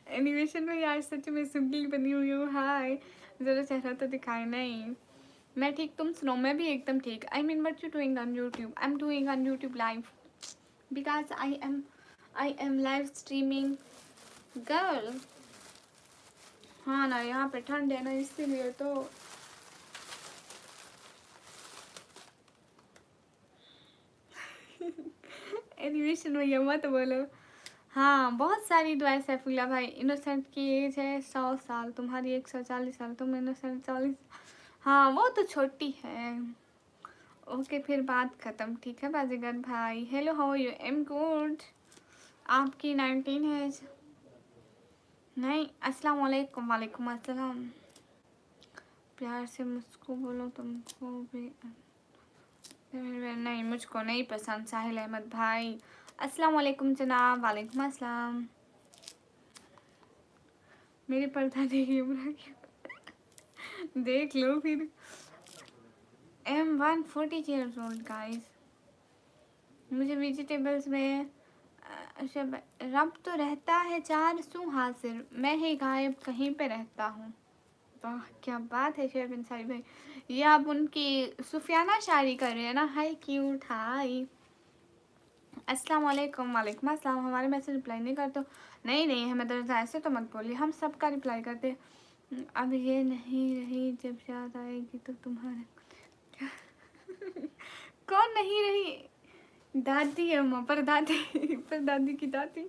एनिमेशन में यार सच में सुगली बनी हुई हूँ। हाय, ज़रा चेहरा तो दिखाए नहीं। मैं ठीक, तुम सुनो? मैं भी एकदम ठीक। I mean what you doing on YouTube? I am doing on YouTube live because I am live streaming girl. हाँ ना, यहाँ पे ठंड है ना, इसीलिए तो। एनिमेशन भैया मत बोलो। हाँ, बहुत सारी दुआएं सैफुल्ला भाई। इनोसेंट की एज है 100 साल, तुम्हारी 140 साल, तुम इनोसेंट 40। हाँ, वो तो छोटी है। ओके फिर बात ख़त्म, ठीक है बाजीगर भाई। Hello how you? Am good. आपकी 19 है? नहीं, अस्सलाम वालेकुम। वालेकुम अस्सलाम। प्यार से मुझको बोलो, तुमको भी नहीं, मुझको नहीं पसंद। साहिल अहमद भाई अस्सलाम वालेकुम जनाब। वालेकुम अस्सलाम। मेरे पर्दा देखिए उम्र की देख लो फिर। Am 140 years old guys. मुझे वेजिटेबल्स में रब तो रहता है चार सू हासिल, मैं ही गायब कहीं पे रहता हूँ। वाह क्या बात है शेर अंसारी भाई। ये आप उनकी सुफियाना शायरी कर रहे हैं ना? हाय क्यूट हाय। अस्सलाम वालेकुम। वालेकुम अस्सलाम। हमारे मैसेज रिप्लाई नहीं करते? नहीं नहीं, हमें दर्जा ऐसे तो मत बोलिए, हम सबका रिप्लाई करते। अब ये नहीं रही, जब याद आएगी तो तुम्हारे कौन नहीं रही? दादी है माँ, पर दादी पर दादी की दादी।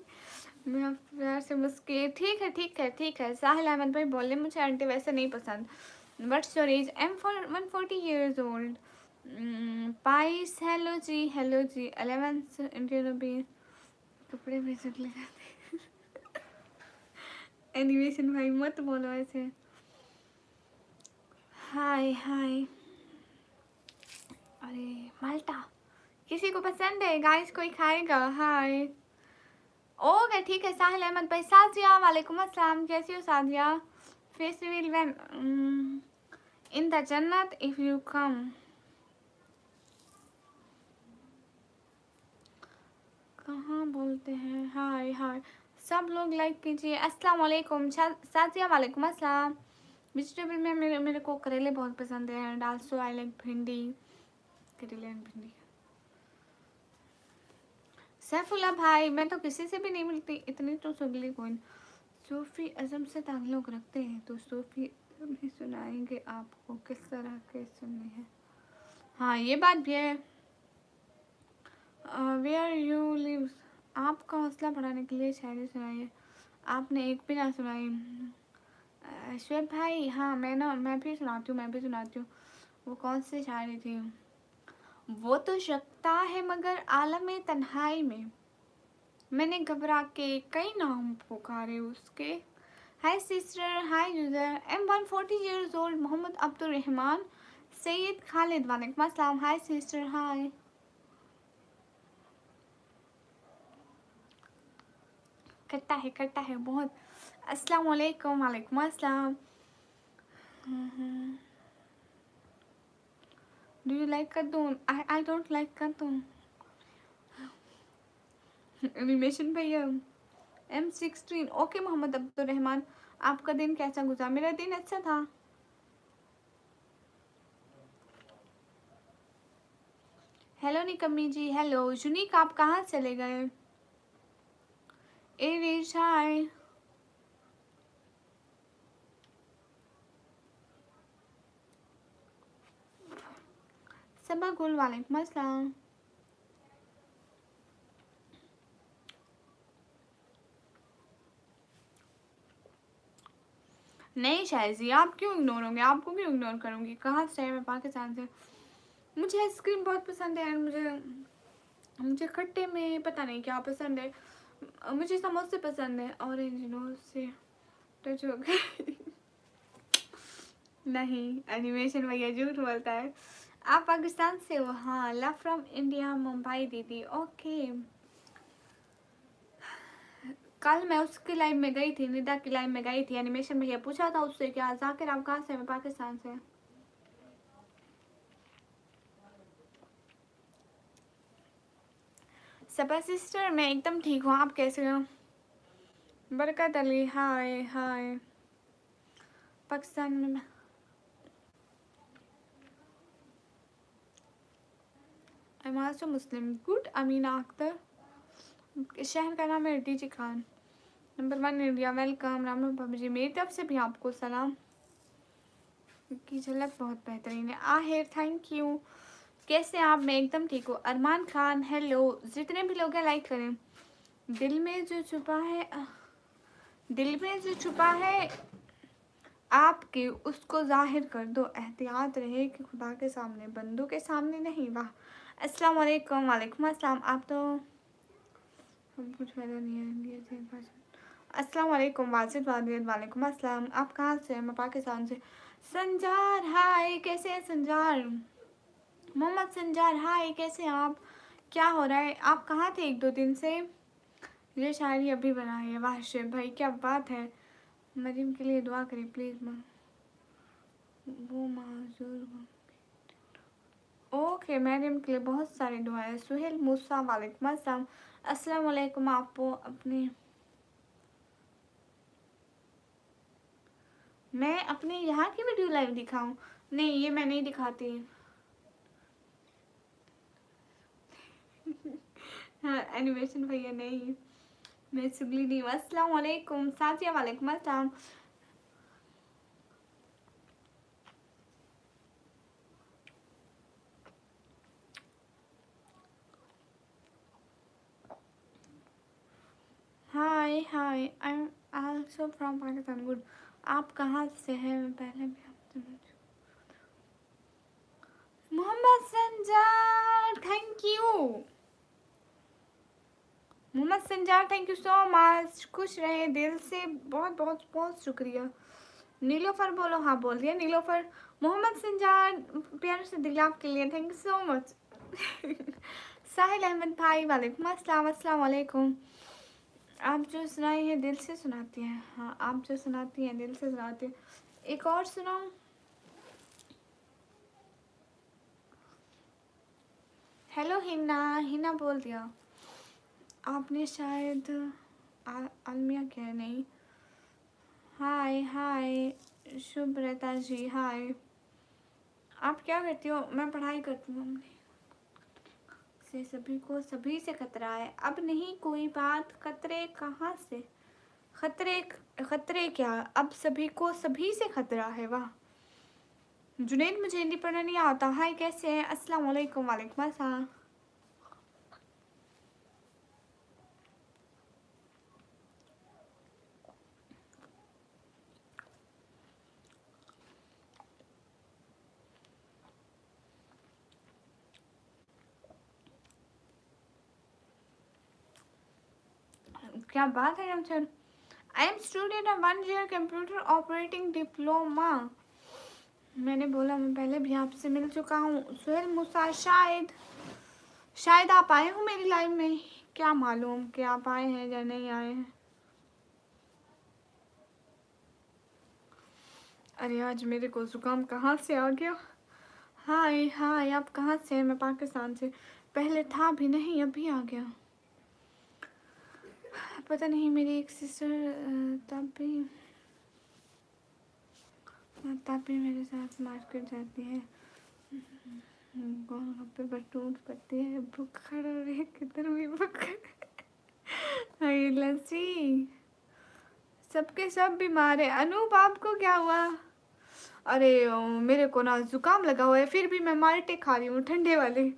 मैं प्यार से मुस्के। ठीक है ठीक है ठीक है। साहिल अहमद भाई बोले मुझे आंटी वैसे नहीं पसंद। What's your age? Am for 140 years old. पाइस हेलो जी 11 इंडियन भी कपड़े में सुख ले जाते। एनिमेशन भाई मत बोलो ऐसे। हाय हाय। अरे माल्टा किसी को पसंद है गाइस? कोई खाएगा? हाय। ओके ठीक है। साहिल अहमद भाई। साजिया वालेकुम अस्सलाम। कैसी हो Sajiya? Face reveal when in the जन्नत इफ यू कम। कहाँ बोलते हैं? हाय हाय। सब लोग लाइक कीजिए। अस्सलाम वालेकुम। साजिया वालेकुम अस्सलाम। वेजिटेबल में मेरे को करेले बहुत पसंद है एंड आल्सो आई लाइक भिंडी। करेले एंड भिंडी। सैफुल्ला भाई मैं तो किसी से भी नहीं मिलती, इतनी तो चुगली कौन। सूफी अज़म से ताल्लुक़ रखते हैं तो सूफी अज़म ही सुनाएंगे आपको किस तरह के सुनने हैं। हाँ ये बात भी है। Where you live. आपका हौसला बढ़ाने के लिए शायरी सुनाइए। आपने एक भी ना सुनाई। श्वेत भाई हाँ मैं भी सुनाती हूँ। वो कौन सी शायरी थी? वो तो शकता है मगर आलम तन्हाई में मैंने घबरा के कई नाम पुकारे उसके। Hi sister, hi user am 140 years old Mohammad Abdul Rahman Syed Khalid. वालेकुम अस्सलाम। Hi sister hi. करता है बहुत। अस्सलाम वालेकुम। वालेकुम अस्सलाम। Do you like cartoon? I don't like cartoon. Animation भैया। M16 okay Mohammad Abdul Rahman. आपका दिन कैसा गुजरा? मेरा दिन अच्छा था। हेलो निकम्मी जी। हेलो यूनिक, आप कहाँ चले गए? ए रिच हाय। सबा गुल वालेकुम अस्सलाम। नहीं शायजी आप क्यों इग्नोर होंगे? आपको क्यों इग्नोर करूँगी? कहाँ से है? मैं पाकिस्तान से। मुझे आइसक्रीम बहुत पसंद है। मुझे खट्टे में पता नहीं क्या पसंद है। मुझे समोसे पसंद है। ऑरेंज नोज से टच हो गए। नहीं एनिमेशन भैया झूठ बोलता है। आप पाकिस्तान से हो? हाँ लव फ्रॉम इंडिया मुंबई दीदी। ओके। कल मैं उसकी लाइव में गई थी, निदा की लाइव में गई थी। एनिमेशन भैया पूछा था उससे क्या जाकिर आप कहाँ से? मैं पाकिस्तान से। सबा सिस्टर मैं एकदम ठीक हूँ, आप कैसे हो? बरकत अली हाय हाय। पाकिस्तान में आई am also Muslim. Good. Amina Akhtar. शहर का नाम है DG Khan. Number 1 India. Welcome. Ram Ram भाभी जी, मेरी तरफ से भी आपको सलाम। की झलक बहुत बेहतरीन है। आहेर थैंक यू। कैसे आप? मैं एकदम ठीक हूँ। अरमान खान हेलो। जितने भी लोग हैं लाइक करें। दिल में जो छुपा है दिल में जो छुपा है आपकी उसको ज़ाहिर कर दो, एहतियात रहे कि खुदा के सामने, बंदों के सामने नहीं। वाह, अस्सलाम वालेकुम। वालेकुम अस्सलाम। आप तो हम कुछ फायदा नहीं है इंडिया से भाषण। अस्सलाम वालेकुम वाजिद वादियत। वालेकुम अस्सलाम। आप कहाँ से हैं? मैं पाकिस्तान से। संजार हाय, कैसे हैं संजार? मोहम्मद संजार हाय, कैसे हैं आप? क्या हो रहा है? आप कहाँ थे एक दो दिन से? ये शायरी अभी बनाई है। वाह शेब भाई, क्या बात है। मरीम के लिए दुआ करें प्लीज़। वो माजूर। ओके, मरीम के लिए बहुत सारी दुआएं। सुहेल मूसा वालेकुम अस्सलाम। अस्सलाम वालेकुम। आपको अपने, मैं अपने यहाँ की वीडियो लाइव दिखाऊं? नहीं, ये मैं नहीं दिखाती। हाँ, एनिमेशन भैया नहीं, मैं सुगली नहीं हूँ। अस्सलाम वालेकुम साथिया। वालेकुम अस्सलाम। Hi hi, I am also from Pakistan. Good. आप कहाँ से हैं? मैं पहले भी आपसे Mohammad Sanjar, thank you. Mohammad Sanjar, thank you so much. खुश रहे दिल से, बहुत बहुत बहुत शुक्रिया। नीलोफर बोलो। हाँ बोल दिया नीलोफर। मोहम्मद संजार, प्यार से दिल आपके लिए, थैंक यू सो मच। साहिल अहमद भाई, वालेकुम अस्सलाम। अस्सलाम वालेकुम। आप जो सुनाई है दिल से सुनाती हैं। हाँ, आप जो सुनाती हैं दिल से सुनाती हैं। एक और सुनाऊं? हेलो हिना, हिना बोल दिया आपने शायद। अलमिया क्या? नहीं। हाय हाय शुभ्रता जी, हाय। आप क्या करती हो? मैं पढ़ाई करती हूँ। से सभी को सभी से खतरा है, अब नहीं कोई बात, खतरे कहाँ से? खतरे, खतरे क्या, अब सभी को सभी से खतरा है। वाह जुनैद, मुझे हिंदी पढ़ना नहीं आता। हाय, कैसे हैं? अस्सलाम वालेकुम। वालेकुम अस्सलाम। क्या बात है Amjad. I am student of 1 year computer operating diploma. मैंने बोला मैं पहले भी आपसे मिल चुका हूँ। सुहेल मूसा, शायद आप आए हो मेरी लाइफ में। क्या मालूम कि आप आए हैं या नहीं आए हैं। अरे आज मेरे को जुकाम कहाँ से आ गया। हाय हाय, आप कहाँ से हैं? मैं पाकिस्तान से। पहले था भी नहीं, अभी आ गया। पता नहीं, मेरी एक सिस्टर तब भी मेरे साथ मार्केट जाती है। गोलगप्पे बटूट पड़ती है, बुखार और एक किधर भी बुखार। हाय लस्सी, सबके सब बीमार है। अनूप, आपको क्या हुआ? अरे मेरे को ना जुकाम लगा हुआ है, फिर भी मैं माल्टे खा रही हूँ ठंडे वाले।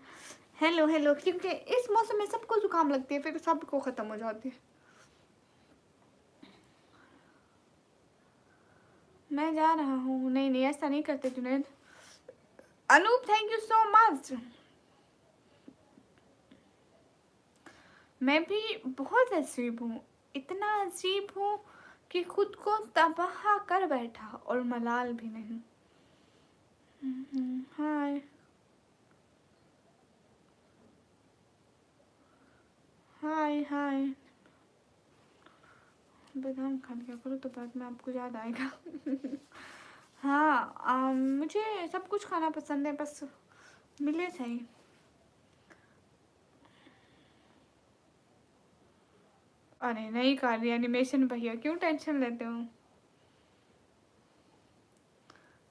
हेलो हेलो, क्योंकि इस मौसम में सबको जुकाम लगती है, फिर सबको ख़त्म हो जाती है। मैं जा रहा हूँ। नहीं नहीं, ऐसा नहीं करते Junaid. Anoop, thank you so much. मैं भी बहुत अजीब हूँ, इतना अजीब हूँ कि खुद को तबाह कर बैठा और मलाल भी नहीं। हाय हाय हाय। बादाम खा लिया करो तो बाद में आपको याद आएगा। हाँ, मुझे सब कुछ खाना पसंद है, बस मिले सही। अरे नहीं कर रही एनिमेशन भैया, क्यों टेंशन लेते हो?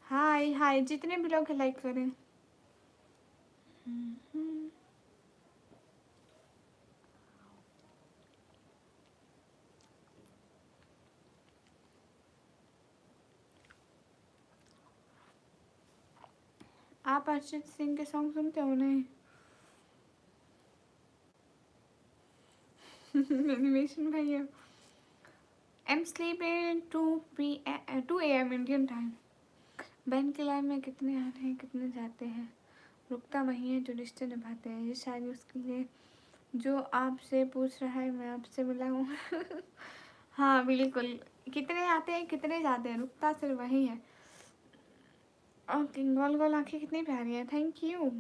हाय हाय, जितने भी लोग लाइक करें। आप अरिजीत सिंह के सॉन्ग सुनते हो? नहीं। एनिमेशन भैया, I'm sleeping 2 AM Indian time. बहन की लाइफ में कितने आते हैं कितने जाते हैं, रुकता वही है जो रिश्ते निभाते हैं। ये शायद उसके लिए जो आपसे पूछ रहा है मैं आपसे मिला हूँ। हाँ बिल्कुल, कितने आते हैं कितने जाते हैं, रुकता सिर्फ वही है। ओके, गोल गोल आँखें कितनी प्यारी है, थैंक यू।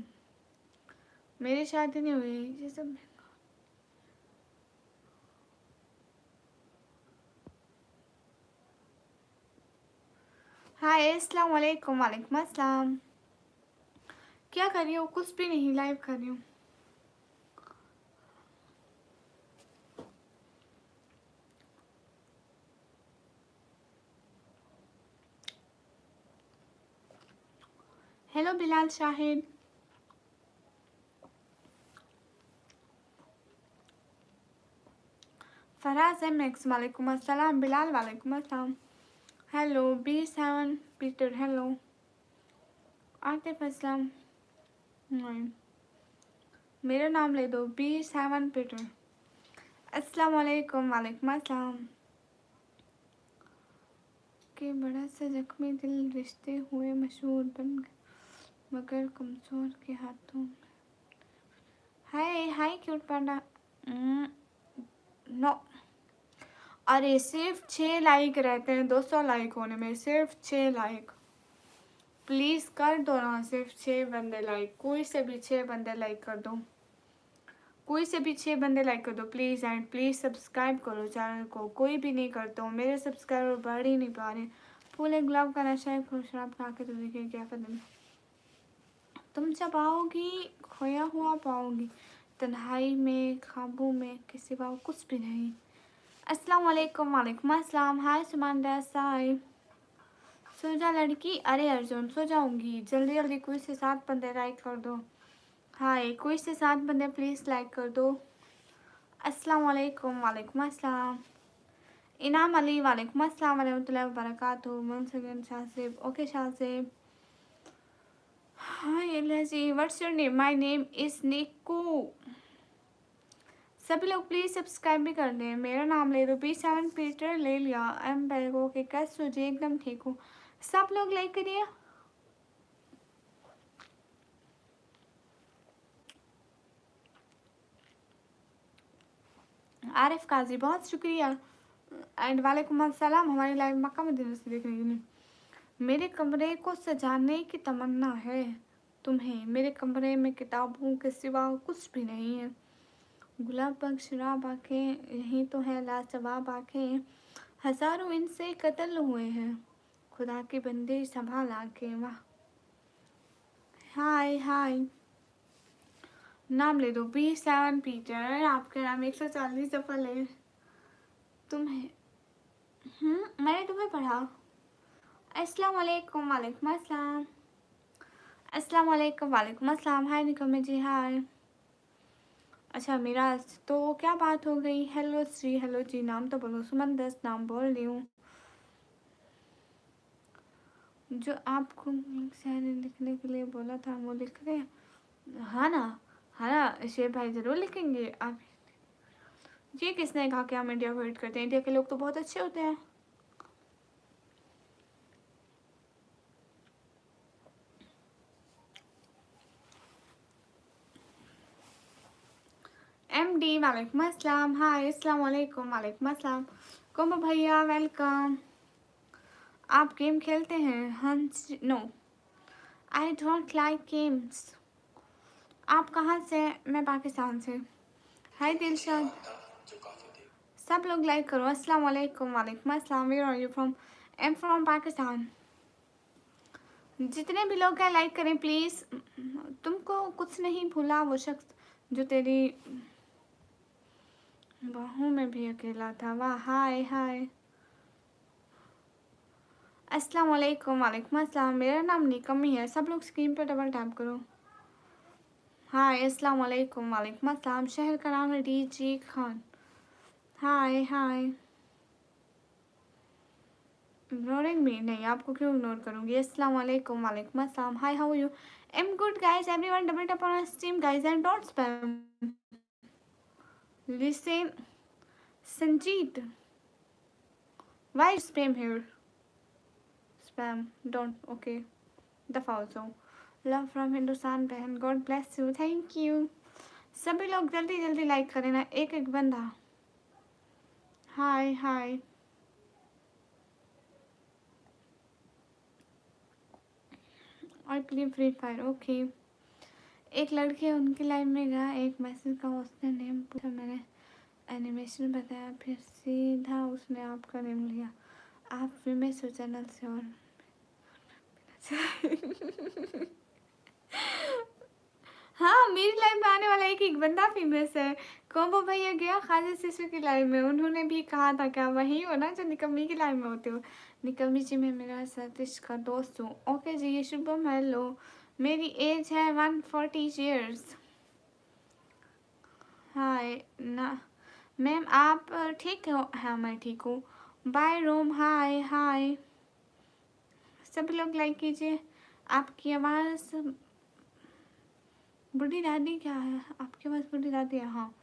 मेरी शादी नहीं हुई ये सब। हाय अस्सलाम वालेकुम। वालेकुम अस्सलाम। क्या कर रही हो? कुछ भी नहीं, लाइव कर रही हूँ। हेलो बिलाल शाहिद। फराज MX वालेकुम अस्सलाम। बिलाल वालेकुम अस्सलाम। Hello B7 Peter. Hello Atif Aslam. नहीं, मेरा नाम ले दो, B7 पीटर। अस्सलाम वालेकुम। वालेकुम अस्सलाम। के बड़ा सा जख्मी दिल रिश्ते हुए मशहूर बन गए मगर कमजोर के हाथों में। हाय हाय क्यूट पांडा। नो, अरे सिर्फ 6 लाइक रहते हैं 200 लाइक होने में, सिर्फ 6 लाइक। प्लीज़ कर दो ना, सिर्फ 6 बंदे लाइक, कोई से भी 6 बंदे लाइक कर दो, कोई से भी 6 बंदे लाइक कर दो प्लीज़। एंड प्लीज़ सब्सक्राइब करो चैनल को, कोई भी नहीं करता हूँ, मेरे सब्सक्राइबर बढ़ ही नहीं पा रहे। फूल गुलाब का नशा है, खुश शराब खा के तो देखिए क्या कदम। तुम जब आओगी खोया हुआ पाओगी, तन्हाई में ख्वाबों में किसी सिवा कुछ भी नहीं। अस्सलाम वालेकुम। वालेकुम अस्सलाम। हाय सुमानदा साई। सो जा लड़की। अरे अर्जुन सो जाऊंगी, जल्दी जल्दी कोई से 7 बंदे लाइक कर दो। हाय कोई से 7 बंदे प्लीज़ लाइक कर दो। अस्सलाम वालेकुम। वालेकुम अस्सलाम। इनाम अली वालेकुम अस्सलाम वरहमतुल्लाहि वबरकातुहू। मुंसगन शाहसेब। ओके शाहसेब। हाय लजी, what's your name? My name is Niku. सभी लोग प्लीज़ सब्सक्राइब भी कर दें, मेरा नाम ले दो। B7 पीटर ले लिया। एम बैगो के कैसे हो जी? एकदम ठीक हूँ। सब लोग लाइक करिए। आरिफ काजी बहुत शुक्रिया। एंड वालेकुम अस्सलाम। हमारी लाइव मक्का मदीना से देख रही हूँ। मेरे कमरे को सजाने की तमन्ना है तुम्हें, मेरे कमरे में किताबों के सिवा कुछ भी नहीं है। गुलाब बाग शराब आँखें यही तो है लाजवाब आँखें, हजारों इनसे कत्ल हुए हैं, खुदा की बंदी संभाल आँखें। वाह। हाय हाय, नाम ले दो B7 पीटर। आपके नाम 140 दफ़ा ले तुम्हें। मैंने तुम्हें पढ़ा। अस्सलाम वालेकुम। वालेकुम अस्सलाम। अस्सलाम वालेकुम। वालेकुम अस्सलाम। हाय निकम्मे जी हाय। अच्छा मेरा तो क्या बात हो गई। हेलो श्री। हेलो जी। नाम तो बोलो। सुमन 10 नाम बोल रही हूँ। जो आपको शायरी लिखने के लिए बोला था वो लिख रहे हैं। हाँ ना, हाँ ना शेर भाई ज़रूर लिखेंगे। आप ये किसने कहा कि हम इंडिया को हेट करते हैं? इंडिया के लोग तो बहुत अच्छे होते हैं। MD वालेकुम अस्सलाम। हाय अस्सलाम वालेकुम। वालेकुम अस्सलाम। कुंभ भैया वेलकम। आप गेम खेलते हैं? हाँ no, I don't like games. आप कहाँ से? मैं पाकिस्तान से। हाय दिलशाद। सब लोग लाइक करो। अस्सलाम वालेकुम। वालेकुम अस्सलाम। Where are you from? I am from Pakistan. जितने भी लोग हैं लाइक करें प्लीज़। तुमको कुछ नहीं भूला वो शख्स जो तेरी बाहों में भी अकेला था। वाह। हाय हाय। अस्सलाम वालेकुम। वालेकुम अस्सलाम। मेरा नाम निकम ही है। सब लोग स्क्रीन पर डबल टैप करो। हाय अस्सलाम वालेकुम। वालेकुम अस्सलाम। शहर का नाम है DG Khan. Hi hi. Ignoring me? नहीं, आपको क्यों इग्नोर करूँगी। अस्सलाम वालेकुम। वालेकुम अस्सलाम। Hi how are you? I am good guys. Everyone double tap on stream guys and don't spam. Listen Sanjeet. Why spam here? Spam. Don't. Okay. दफा also. Love from हिंदुस्तान बहन. God bless you. Thank you. सभी लोग जल्दी जल्दी like करें ना, एक एक बंदा. हाय हाय. और प्ले फ्री फायर. ओके. एक लड़के उनकी लाइन में गया, एक मैसेज का उसने नेम पूछा, मैंने एनिमेशन बताया, फिर सीधा उसने आपका नेम लिया. आप फेमस हो चैनल से और हाँ, मेरी लाइफ में आने वाला एक एक बंदा फेमस है. कोबो भैया गया खाजा सिस्टर की लाइफ में, उन्होंने भी कहा था क्या वही हो ना जो निकम्मी की लाइफ में होते हो. निकम्मी जी मैं मेरा सतीश का दोस्त हूँ. ओके जी. ये शुभम हेलो. मेरी एज है 140 ईयर्स. हाय ना मैम, आप ठीक हो? हाँ मैं ठीक हूँ. बाय रोम. हाय हाय. सभी लोग लाइक कीजिए. आपकी आवाज़ बूढ़ी दादी क्या है? आपके पास बूढ़ी दादी है? हाँ.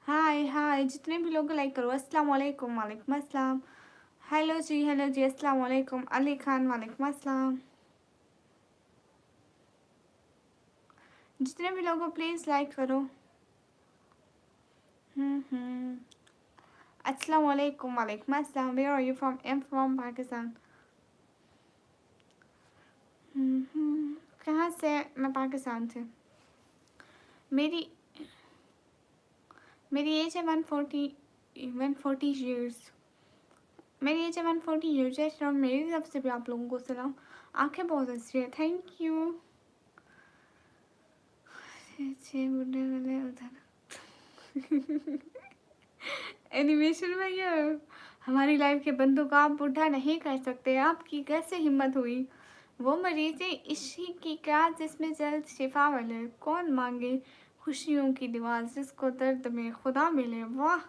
हाय हाय. जितने भी लोग लाइक करो. अस्सलाम वालेकुम. वालेकुम अस्सलाम. हेलो जी अस्सलाम वालेकुम. अली खान वालेकुम अस्सलाम. जितने भी लोग हो प्लीज़ लाइक करो. अस्सलाम वालेकुम. वालेकुम अस्सलाम. Where are you from? I am from Pakistan. कहाँ से? मैं पाकिस्तान से. मेरी मेरी एज है 140 ईयर्स. मेरी एज है 140 ईयर्स. और मेरी तरफ से भी आप लोगों को सलाम. आंखें बहुत अच्छी है. Thank you. बुढ़े वाले उधर एनिमेशन में ये हमारी लाइफ के बंदों को आप बुढ़ा नहीं कर सकते. आपकी कैसे हिम्मत हुई? वो मरीज़ इश्क की क्यास जिसमें जल्द शिफा मिले. कौन मांगे खुशियों की दुआ जिसको दर्द में खुदा मिले. वाह.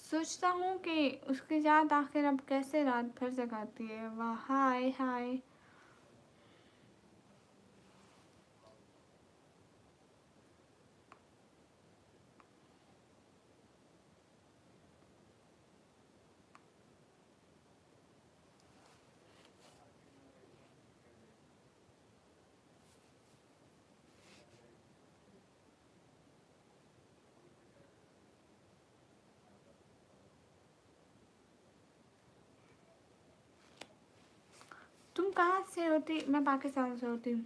सोचता हूँ कि उसकी याद आखिर अब कैसे रात भर जगाती है. वाह. हाय हाय. तुम कहाँ से होती? मैं पाकिस्तान से होती हूँ.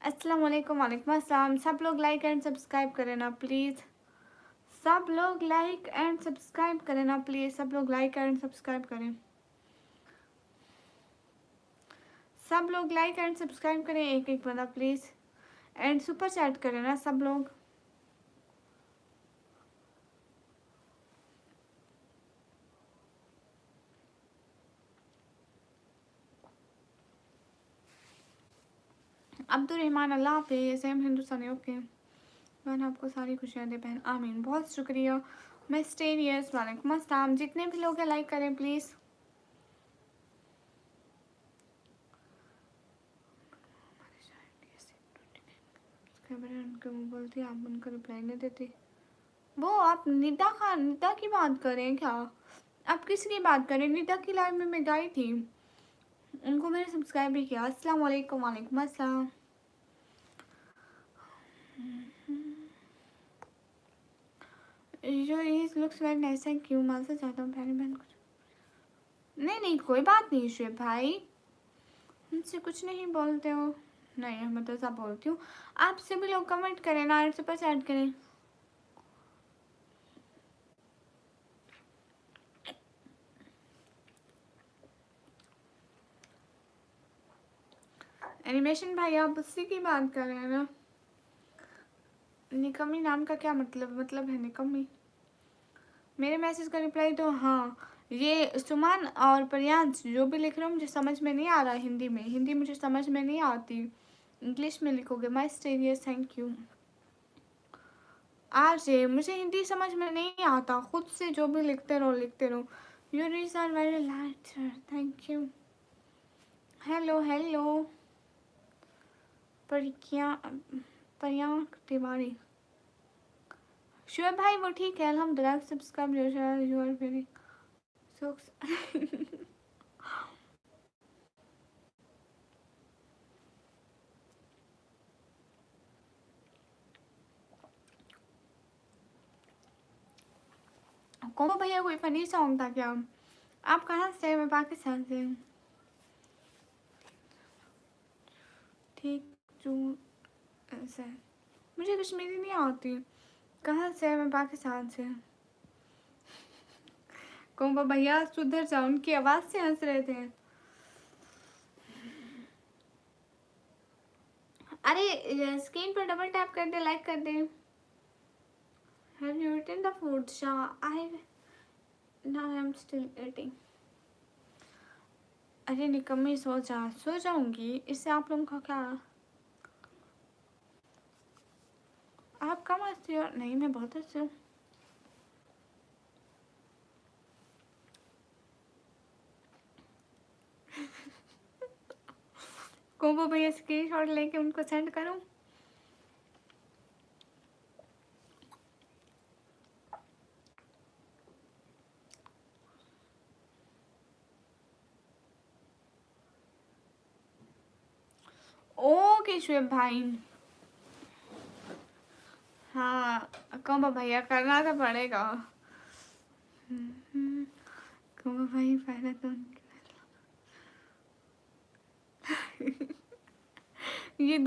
अस्सलाम वालेकुम. वालेकुम अस्सलाम. सब लोग लाइक एंड सब्सक्राइब करें ना प्लीज़. सब लोग लाइक एंड सब्सक्राइब करें ना प्लीज़. सब लोग लाइक एंड सब्सक्राइब करें. सब लोग लाइक एंड सब्सक्राइब करें. एक एक बंदा प्लीज़. एंड सुपर चैट करें ना सब लोग. अब्दुलरहमान. अल्लाह हाफिज़. सेम हिंदुस्तानी. ओके. बहन आपको सारी खुशियाँ दे बहन. आमीन. बहुत शुक्रिया. मिस्टीरियस. वालेकुम अस्सलाम. जितने भी लोग हैं लाइक करें प्लीज़. उनको बोलती आप उनको रिप्लाई नहीं देती. वो आप निदा की बात करें क्या? आप किसकी बात करें? निदा की लाइव में मैं गई थी, उनको मैंने सब्सक्राइब भी किया. अस्सलाम वालेकुम. वालेकुम अस्सलाम. जो इस looks very nice. Thank you. माल से चाहता हूँ प्यारी बहन कुछ. नहीं कोई बात नहीं शुएब भाई, मुझसे कुछ नहीं बोलते हो. नहीं मैं तो सब बोलती हूँ. आप सभी लोग कमेंट करें ना, सुपर चैट करें. एनिमेशन भाई आप उसी की बात कर रहे हैं ना? निकम्मी नाम का क्या मतलब है निकम्मी? मेरे मैसेज का रिप्लाई दो. हाँ ये सुमान और प्रियांश जो भी लिख रहे हो मुझे समझ में नहीं आ रहा. हिंदी मुझे समझ में नहीं आती. इंग्लिश में लिखोगे. Mysterious. Thank you. RJ मुझे हिंदी समझ में नहीं आता. खुद से जो भी लिखते रहो. योर रीज are very light. Thank you. Hello Pariyan Tiwari. Shoaib भाई वो ठीक है अल्हम्दुलिल्लाह। Subscribe you are very so कोमो भैया कोई फनी सॉन्ग था क्या? आप कहाँ से हैं? मैं पाकिस्तान से हूँ। ठीक जो ऐसा है। मुझे कश्मीरी नहीं आती। कहाँ से है? मैं पाकिस्तान से हूँ। कोमो भैया सुधर जाओ, उनकी आवाज़ से हंस रहे थे। अरे स्क्रीन पर डबल टैप कर दे, लाइक कर दे। Have you eaten the food? Shah, now I am still eating. अरे निकम्मी सो जाऊंगी। इससे आप लोगों का क्या? आप कम हंसती हो? नहीं मैं बहुत हंसती हूँ। कोबो भैया स्क्रीनशॉट लेके उनको सेंड करूँ? ओके शुएब भाई। हाँ कोबो भैया करना तो पड़ेगा। कोबो भाई पहले तो ये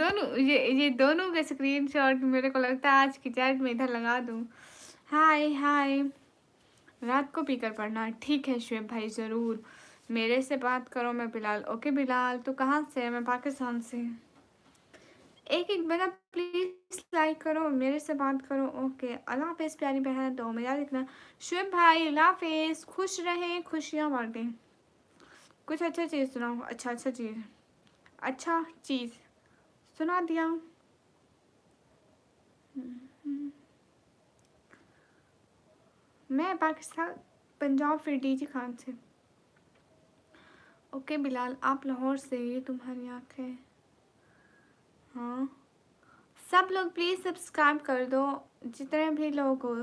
दोनों के स्क्रीनशॉट मेरे को लगता है आज की चैट में इधर लगा दूँ। हाय हाय। रात को पीकर पढ़ना ठीक है शुएब भाई ज़रूर। मेरे से बात करो। मैं बिलाल। ओके बिलाल तू कहाँ से है? मैं पाकिस्तान से। एक एक बना प्लीज लाइक करो, मेरे से बात करो। ओके अल्लाह हाफिज़ प्यारी बहन। तो मेरा लिखना शुएब भाई अल्लाह हाफिज़। खुश रहें, खुशियाँ बांटें। कुछ अच्छा चीज़ सुनाओ। अच्छा चीज़, अच्छा चीज़ सुना दिया। मैं पाकिस्तान पंजाब फिर डीजी खान से। ओके बिलाल आप लाहौर से। ये तुम्हारी आँखें। हाँ सब लोग प्लीज़ सब्सक्राइब कर दो, जितने भी लोग हो।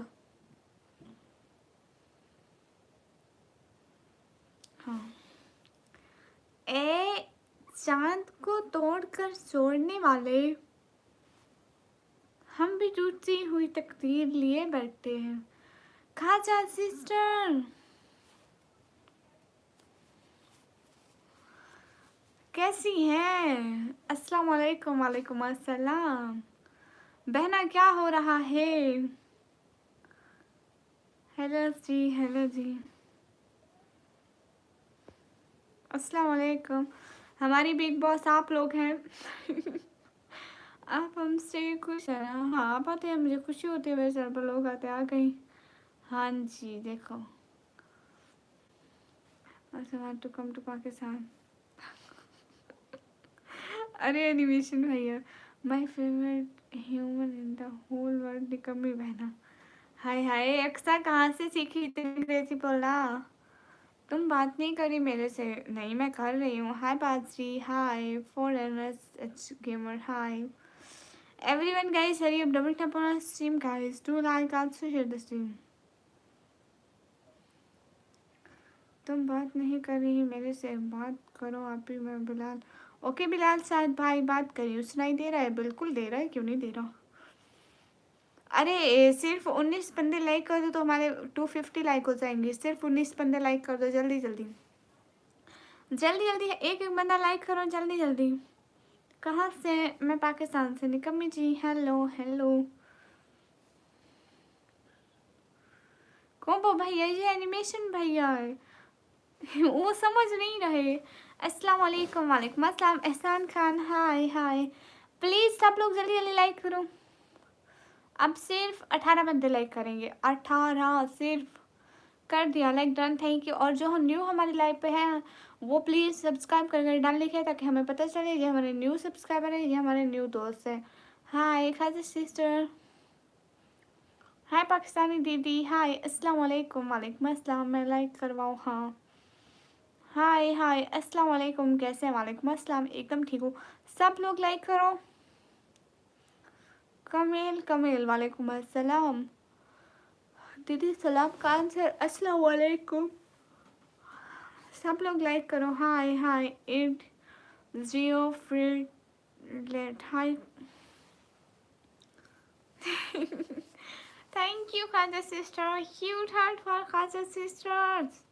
हाँ ए चांद को तोड़कर जोड़ने वाले हम भी टूटी हुई तकदीर लिए बैठे हैं। खाजा सिस्टर कैसी हैं? अस्सलाम वालेकुम। वालेकुम अस्सलाम। बहना क्या हो रहा है? हेलो जी, हेलो जी, अस्सलाम वालेकुम। हमारी बिग बॉस आप लोग हैं। आप हमसे खुश हैं? हाँ पता है, मुझे खुशी होती है मेरे सर पर लोग आते आ गई। हाँ जी देखो। To come to Pakistan. अरे एनिमेशन भैया my favourite human in the whole world निकम्मी बहना। हाय हाय अक्सा कहाँ से सीखी इतनी अंग्रेजी बोलना? तुम बात नहीं करी मेरे से? नहीं मैं कर रही हूँ। हाय बाजरी, हाय foreigners gamer, hi everyone guys, hurry up, double tap on our stream guys, do like, also share the stream. तुम बात नहीं कर रही मेरे से, बात करो आप ही। मैं बिलाल। ओके बिलाल शायद भाई बात करिए। सुनाई दे रहा है? बिल्कुल दे रहा है, क्यों नहीं दे रहा। अरे सिर्फ 19 बंदे लाइक कर दो तो हमारे 250 लाइक हो जाएंगे। सिर्फ 19 बंदे लाइक कर दो, जल्दी जल्दी जल्दी जल्दी। एक एक बंदा लाइक करो जल्दी जल्दी। कहाँ से? मैं पाकिस्तान से। निकम्मी जी हेलो हेलो। कोबो भैया ये एनिमेशन भैया है। वो समझ नहीं रहे। अस्सलाम वालेकुम। वालेकुम अस्सलाम। एहसान खान हाय हाय। प्लीज़ सब लोग जल्दी जल्दी लाइक करो। अब सिर्फ 18 बंदे लाइक करेंगे। 18 सिर्फ कर दिया लाइक, डन, थैंक यू। और जो न्यू हमारी लाइव पे हैं वो प्लीज़ सब्सक्राइब कर डाल लिखे ताकि हमें पता चले ये हमारे न्यू सब्सक्राइबर है, ये हमारे न्यू दोस्त है। हाय खाजा सिस्टर, हाय पाकिस्तानी दीदी, हाय अस्सलाम वालेकुम। वालेकुम अस्सलाम। मैं लाइक करवाऊँ? हाँ हाय हाय अस्सलाम वालेकुम। कैसे हैं? वालेकुम अस्सलाम। एकदम ठीक हूँ। सब लोग लाइक करो। कमेल कमेल वालेकुम अस्सलाम। दीदी सलाम का आंसर अस्सलाम वालेकुम। सब लोग लाइक करो। हाय हाय इट जियो फ्रीलेट hi. Thank you Khaja sister, huge heart for Khaja sisters.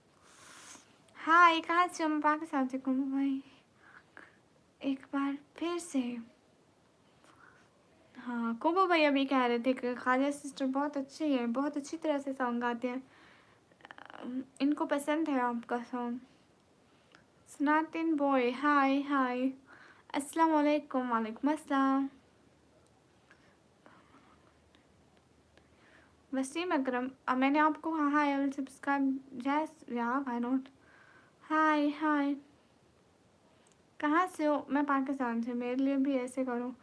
Hi, कहाँ से? हम पाकिस्तान से। कुम भाई एक बार फिर से। हाँ, कुबो भाई अभी कह रहे थे कि खाजा सिस्टर बहुत अच्छी है, बहुत अच्छी तरह से सॉन्ग गाते हैं, इनको पसंद है आपका सॉन्ग। सनातिन बॉय हाय हाय अस्सलाम वालेकुम। वालेकुम अस्सलाम। वसीम अकरम, मैंने आपको हाय आई विल सब्सक्राइब यस या व्हाई नॉट। हाय हाय, कहाँ से हो? मैं पाकिस्तान से। मेरे लिए भी ऐसे करो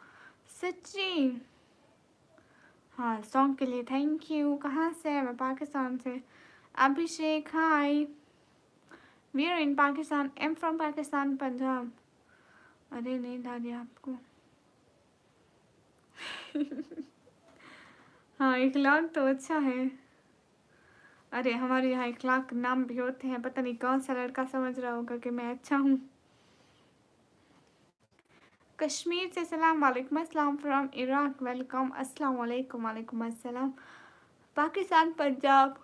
सच्ची। हाँ, सॉन्ग के लिए थैंक यू। कहाँ से है? मैं पाकिस्तान से। Abhishek hi, we are in Pakistan, am from Pakistan Punjab. अरे नहीं दादी आपको। हाँ, इखलाक तो अच्छा है। अरे हमारे यहाँ इखलाक नाम भी होते हैं, पता नहीं कौन सा लड़का समझ रहा होगा कि मैं अच्छा हूँ। कश्मीर से सलाम। वालेकुम अस्सलाम फ्रॉम इराक। वेलकम। अस्सलाम वालेकुम। वालेकुम अस्सलाम। पाकिस्तान पंजाब।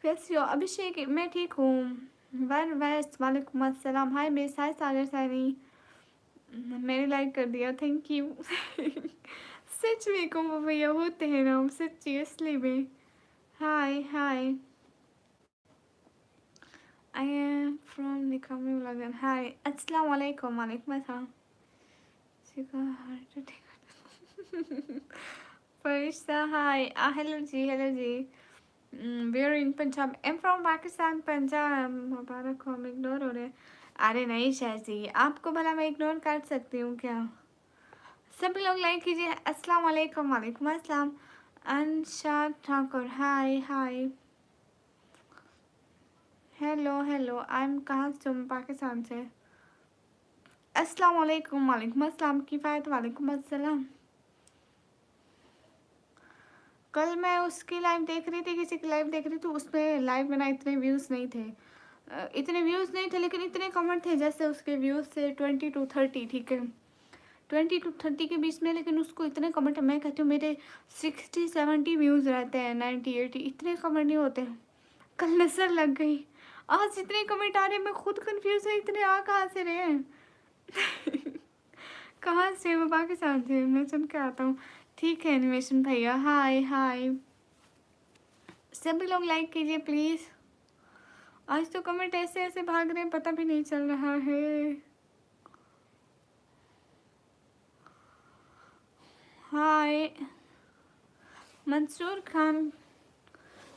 कैसी हो? अभिषेक मैं ठीक हूँ। One west. वालेकुम अस्सलाम। Hi miss. हाय सागर सैनी, मैंने लाइक कर दिया, थैंक यू। सच में को भैया होते हैं ना हम, सच्ची असली में। हाय हाय आई एम फ्रॉम निकामी लगन। हाय अस्सलाम वालेकुम। वालेकुम अस्सलाम। Farishta hi. Hello ji, hello ji. We are in Punjab, am from Pakistan Punjab. मुबारक हो, हम इग्नोर हो रहे हैं। अरे नहीं शायद, आपको भला मैं इग्नोर कर सकती हूँ क्या? सभी लोग लाइक कीजिए। अस्सलाम वालेकुम। वालेकुम अस्सलाम। Ansha Thakur hi hi hello hello. I am कहाँ से? तुम पाकिस्तान से। अस्सलाम वालेकुम। वालेकुम अस्सलाम। किफ़ायत। वालेकुम अस्सलाम। कल मैं उसकी लाइव देख रही थी, किसी की लाइव देख रही थी, उसमें लाइव में ना इतने व्यूज़ नहीं थे। इतने व्यूज़ नहीं थे लेकिन इतने कमेंट थे, जैसे उसके व्यूज़ थे 20 to 30, ठीक है 20 to 30 के बीच में, लेकिन उसको इतने कमेंट, मैं कहती हूँ मेरे 60-70 व्यूज़ रहते हैं, 90-80 इतने कमेंट नहीं होते। कल नजर लग गई। आज इतने कमेंट आ रहे हैं, मैं खुद कंफ्यूज हूँ, इतने आ कहाँ से रहे हैं? कहाँ से? मैं पाकिस्तान से, मैं सुन के आता हूँ। ठीक है एनिमेशन भैया हाय हाय। सभी लोग लाइक कीजिए प्लीज़। आज तो कमेंट ऐसे ऐसे भाग रहे हैं, पता भी नहीं चल रहा है। हाय मंसूर खान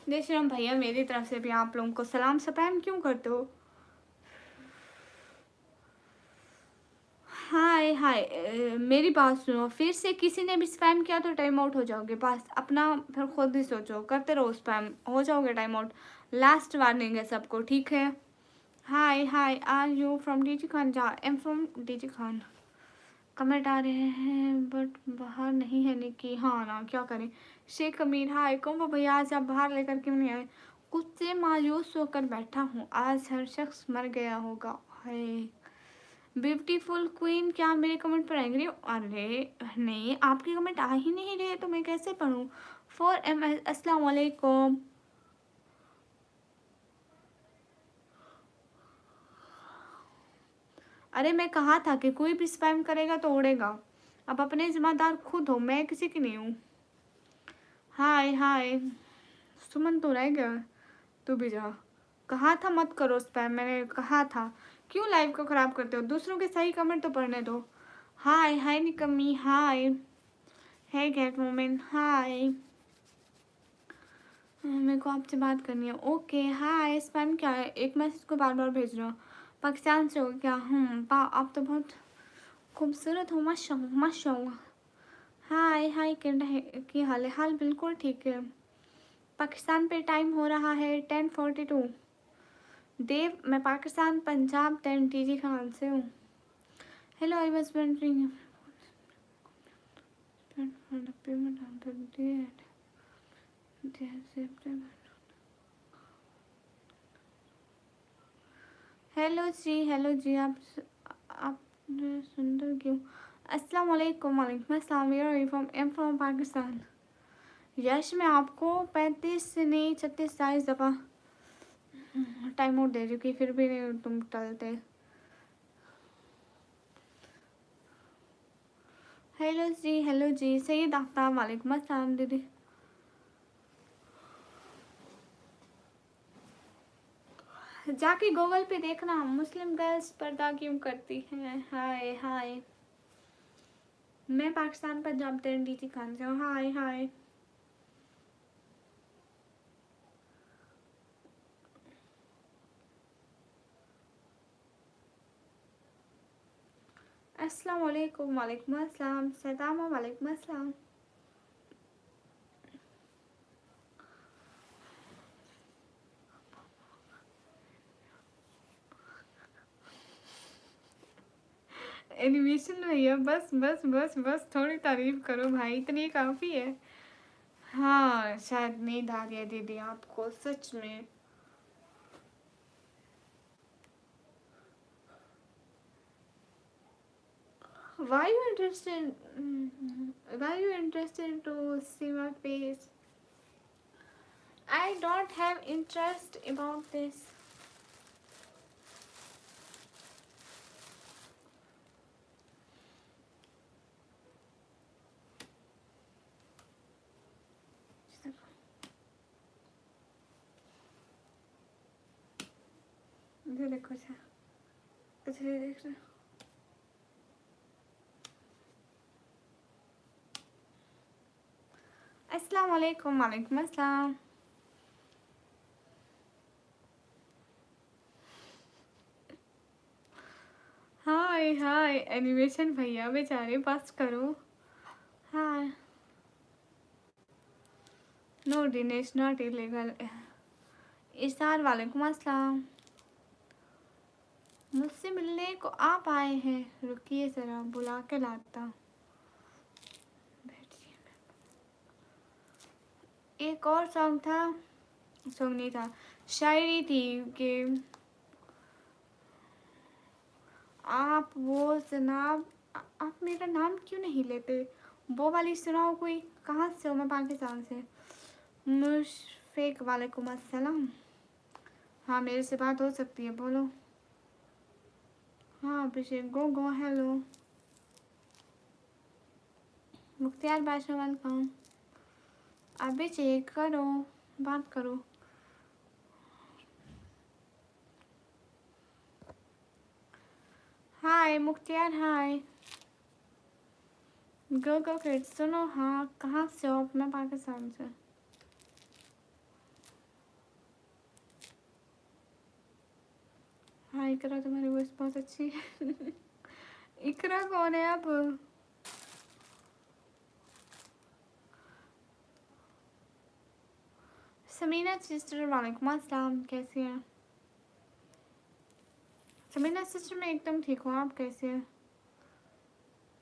देशराम भैया, मेरी तरफ से भी आप लोगों को सलाम। स्पैम क्यों करते हो? हाय हाय मेरी बात सुनो, फिर से किसी ने भी स्पैम किया तो टाइम आउट हो जाओगे। बस अपना फिर खुद ही सोचो, करते रहो स्पैम, हो जाओगे टाइम आउट। लास्ट वार्निंग है सबको, ठीक है? Hi hi are you from DG Khan? जा am from DG Khan. Comment आ रहे हैं बट बाहर नहीं है निकी। हाँ ना, क्या करें। शेख अमीर हाय कुंभ भैया, आज आप बाहर लेकर क्यों नहीं आए? कुछ से मायूस होकर बैठा हूँ, आज हर शख्स मर गया होगा। हाय ब्यूटीफुल क्वीन, क्या आप मेरे कमेंट पर एंग्री हो? अरे नहीं, आपके कमेंट आ ही नहीं रहे तो मैं कैसे पढ़ूँ? 4 MS अस्सलाम वालेकुम। अरे मैं कहा था कि कोई भी स्पैम करेगा तो उड़ेगा। अब अपने जिम्मेदार खुद हो, मैं किसी की नहीं हूँ। हाय हाय सुमन तो रह गया, तू भी जा। कहा था मत करो स्पैम, मैंने कहा था। क्यों लाइव को ख़राब करते हो? दूसरों के सही कमेंट तो पढ़ने दो। हाय हाय निकम्मी हाय। है गेट मोमेंट हाय। मेरे को आपसे बात करनी है। Okay hi. स्पैम क्या है? एक मैसेज को बार बार भेज रहा हूँ। पाकिस्तान से हो क्या? आप तो बहुत खूबसूरत हो, माशाल्लाह माशाल्लाह। हाय हाय की हाल है? हाल बिल्कुल ठीक है। पाकिस्तान पे टाइम हो रहा है 10:42। देव, मैं पाकिस्तान पंजाब 10 TG खान से हूँ। Hello I was wondering. Hello ji आप सुंदर क्यों? अस्सलाम वालेकुम। वालेकुम अस्सलाम। M from Pakistan. यश मैं आपको 35 नहीं 36 40 दफ़ा टाइम आउट दे चुकी, फिर भी नहीं तुम टलते। हेलो जी सईद आफ्ताब। वालेकुम अस्सलाम दीदी। जाके गूगल पे देखना मुस्लिम गर्ल्स पर्दा क्यों करती हैं। हाय हाय, मैं पाकिस्तान पंजाब डी खान से हूँ। हाय हाय। अस्सलाम वालेकुम। वालेकुम अस्सलाम। सदामा। वालेकुम अस्सलाम। एनिमेशन भैया बस बस बस बस थोड़ी तारीफ करो भाई, इतनी काफ़ी है। हाँ शायद नींद आ गया दीदी आपको सच में। Why you interested? Why you interested to see my face? I don't have interest about this. इधर देखो अच्छा, अच्छा ये देख रहे। अस्सलाम वालेकुम। वालेकुम अस्सलाम। हाय हाय एनिमेशन भैया बेचारे पास करो। हाँ नो दिनेश नॉट इलीगल। इसार। वालेकुम अस्सलाम। मुझसे मिलने को आप आए हैं, रुकिए ज़रा बुला के लाता। एक और सॉन्ग था, सॉन्ग नहीं था, शायरी थी कि आप वो जनाब आप मेरा नाम क्यों नहीं लेते, वो वाली सुनाओ कोई। कहाँ से हो? मैं पाकिस्तान से। मुशफिक। वालेकुम अस्सलाम। हाँ मेरे से बात हो सकती है, बोलो। हाँ अभिषेक। गो गो। हेलो मुख्तियार बादशाह। वेलकम। अभी चेक करो, बात करो। हाय मुख्तियार। हाय गो किड्स। सुनो हाँ कहाँ से हो? मैं पाकिस्तान से। हाँ इकरा तुम्हारी वॉइस बहुत अच्छी है। इकरा कौन है अब? समीना सिस्टर। वालेकुम अस्सलाम। कैसे हैं समीना सिस्टर? मैं एकदम ठीक हूँ, आप कैसे हैं?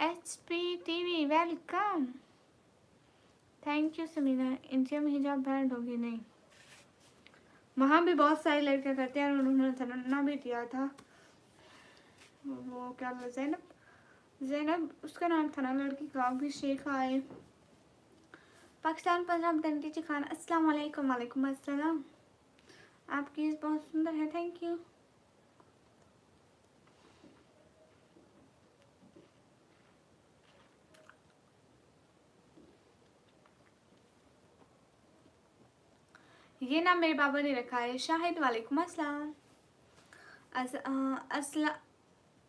HPTV welcome. Thank you Sameena. India में हिजाब बैंड होगी नहीं, वहाँ भी बहुत सारी लड़कियाँ करते हैं और उन्होंने धरना भी दिया था। वो क्या जैनब, जैनब उसका नाम था ना लड़की का। भी शेख आए पाकिस्तान पंजाब दंडी खान। अस्सलाम वालेकुम। वालेकुम अस्सलाम। आपकी बहुत सुंदर है, थैंक यू। ये नाम मेरे बाबा ने रखा है, शाहिद। वालेकुम अस्सलाम। असला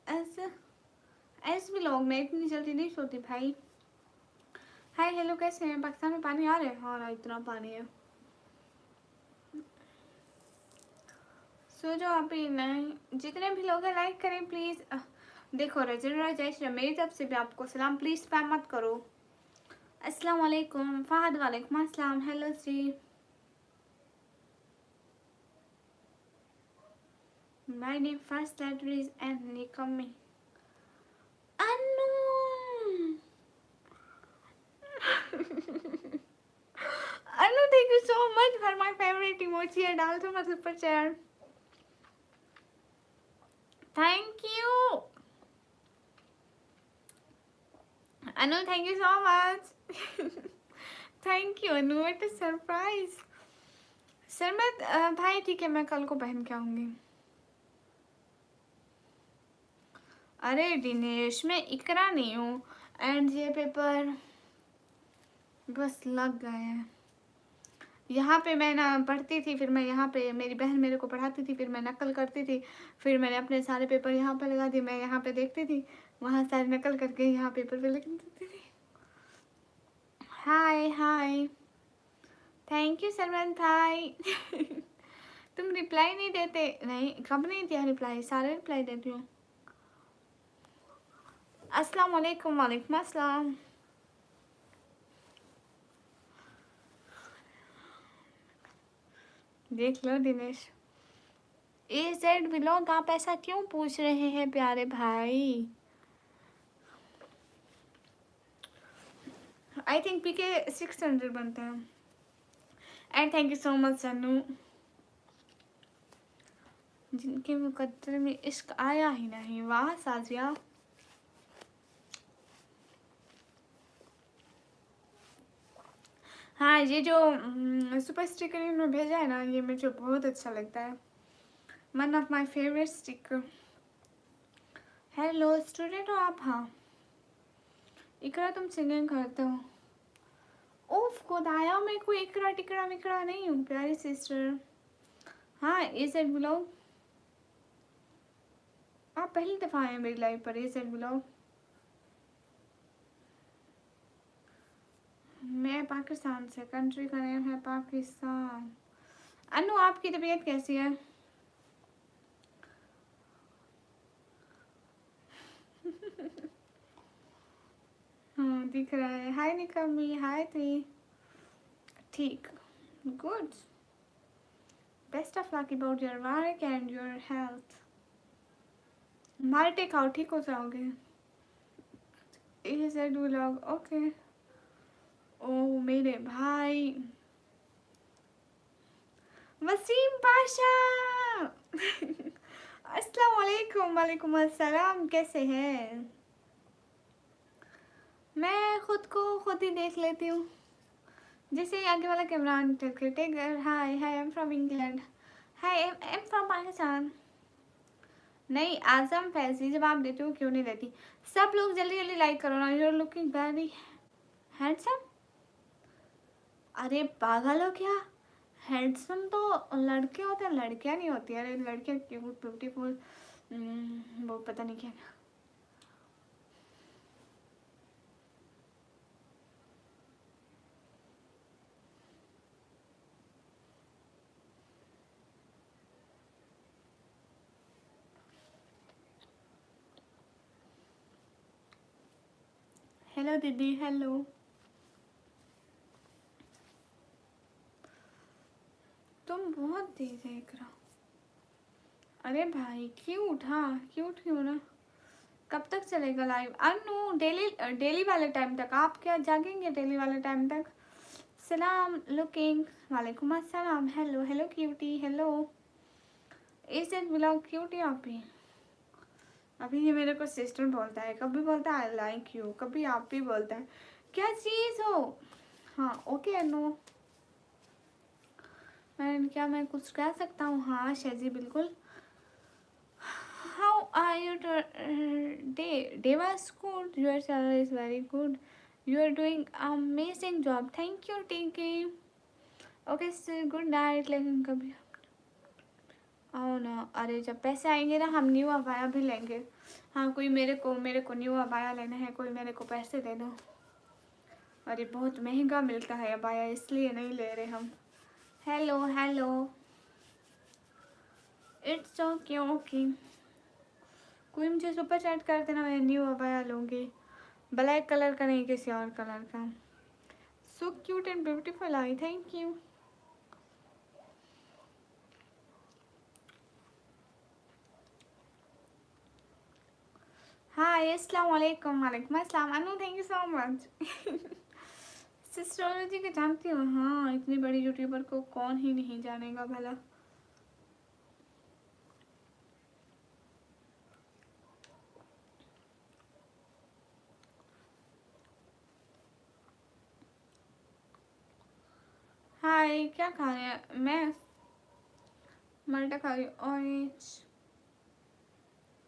ऐसे भी लोग, मैं इतनी जल्दी नहीं सोती भाई। हाय हेलो कैसे हैं? पाकिस्तान में पानी आ रहा है? हाँ इतना पानी है। सो जो अभी नहीं, जितने भी लोग हैं लाइक करें प्लीज़। देखो रजन जय श्री, मेरी तरफ से भी आपको सलाम। प्लीज़ स्पैम मत करो। अस्सलाम वालेकुम। फ़हद। वालेकुम अस्सलाम। Hello ji. My name first letter is N. Nikami. Anu. Anu, thank you much for my favourite emoji है, डाल दो मैं super chat. Thank you Anu, thank you so much. Thank you Anu, it is surprise. Sir मैं भाई ठीक है, मैं कल को पहन के आऊंगी। अरे दिनेश, मैं इकरा नहीं हूँ, एंड ये पेपर बस लग गए हैं। यहाँ पे मैं ना पढ़ती थी, फिर मैं यहाँ पे, मेरी बहन मेरे को पढ़ाती थी, फिर मैं नकल करती थी, फिर मैंने अपने सारे पेपर यहाँ पे लगा दिए। मैं यहाँ पे देखती थी, वहाँ सारे नकल करके यहाँ पेपर पे लिख देती थी। हाय हाय, थैंक यू सरवन भाई। तुम रिप्लाई नहीं देते? नहीं, कब नहीं दिया रिप्लाई, सारे रिप्लाई देती हूँ। अस्सलाम वालेकुम। वालेकुम अस्सलाम। देख लो दिनेश। AZ व्लॉग, आप ऐसा क्यों पूछ रहे हैं प्यारे भाई? आई थिंक PK 600 बनते हैं। And thank you so much Sannu. जिनके मुकद्दर में इश्क आया ही नहीं, वाह साजिया। हाँ, ये जो सुपर स्टिकर इन्होंने भेजा है ना, ये मुझे बहुत अच्छा लगता है। One of my favourite sticker. Hello student हो आप? हाँ इकरा, तुम सिंगिंग करते हो? ओफ खुदाया, मैं कोई इकरा टिकरा मिकरा नहीं हूँ प्यारी सिस्टर। हाँ AZ ब्लॉग, आप पहली दफ़ा आए हैं मेरी लाइव पर। AZ ब्लॉग, मैं पाकिस्तान से, कंट्री का नेम है पाकिस्तान। अनु, आपकी तबीयत कैसी है? हाँ दिख रहा है। हाय निकमी, हाय थी। ठीक, good. Best of luck about your work and your health. माल्टे खाओ, ठीक हो जाओगे। AZ vlog, okay. ओ मेरे भाई वसीम पाशा। अस्सलाम वालेकुम। वालेकुम अस्सलाम, कैसे हैं? मैं खुद को खुद ही देख लेती हूँ, जैसे आगे वाला कैमरा ऑन करके। Taker, hi hi, I am from England. Hi, I am from Pakistan. नहीं आजम फैजी, जब आप देती हो क्यों नहीं देती? सब लोग जल्दी जल्दी लाइक करो ना। You are looking very handsome. अरे पागल हो क्या? हैंडसम तो लड़के होते हैं, लड़कियां नहीं होती। अरे लड़कियां क्यूट ब्यूटीफुल, वो पता नहीं क्या। हेलो दीदी, हेलो। तुम बहुत तेज है इकरा। अरे भाई क्यूट, हाँ क्यूट क्यों ना। कब तक चलेगा लाइव? अनु डेली, डेली वाले टाइम तक। आप क्या जागेंगे डेली वाले टाइम तक? सलाम लुकिंग, वालेकुम अस्सलाम। Hello hello cutie, hello. AZ blog cutie आप भी। अभी ये मेरे को सिस्टर बोलता है, कभी बोलता है आई लाइक यू, कभी आप भी बोलता है। क्या चीज़ हो? हाँ ओके अनु। क्या मैं कुछ कह सकता हूँ? हाँ शैजी बिल्कुल। How are you today? Day was good. Your salary is very good. You are doing amazing job. Thank you, Tinky. Okay, so good night. लेकिन कभी आओ ना। अरे जब पैसे आएंगे ना, हम न्यू अबाया भी लेंगे। हाँ कोई मेरे को न्यू अबाया लेना है, कोई मेरे को पैसे दे दो। अरे बहुत महंगा मिलता है अबाया, इसलिए नहीं ले रहे हम। Hello hello, it's okay okay. कोई मुझे सुपर चैट कर देना, मैं न्यू अबाया लूँगी। ब्लैक कलर का नहीं, किसी और कलर का। So cute and beautiful eye, thank you. Hi अस्सलाम वालेकुम। वालेकुम अस्सलाम। Anu thank you so much. सिस्ट्रोलॉजी के जानती हो? हाँ, इतनी बड़ी यूट्यूबर को कौन ही नहीं जानेगा भला। हाय, क्या खा रहे हैं? मैं मल्टा खा रही हूँ। Orange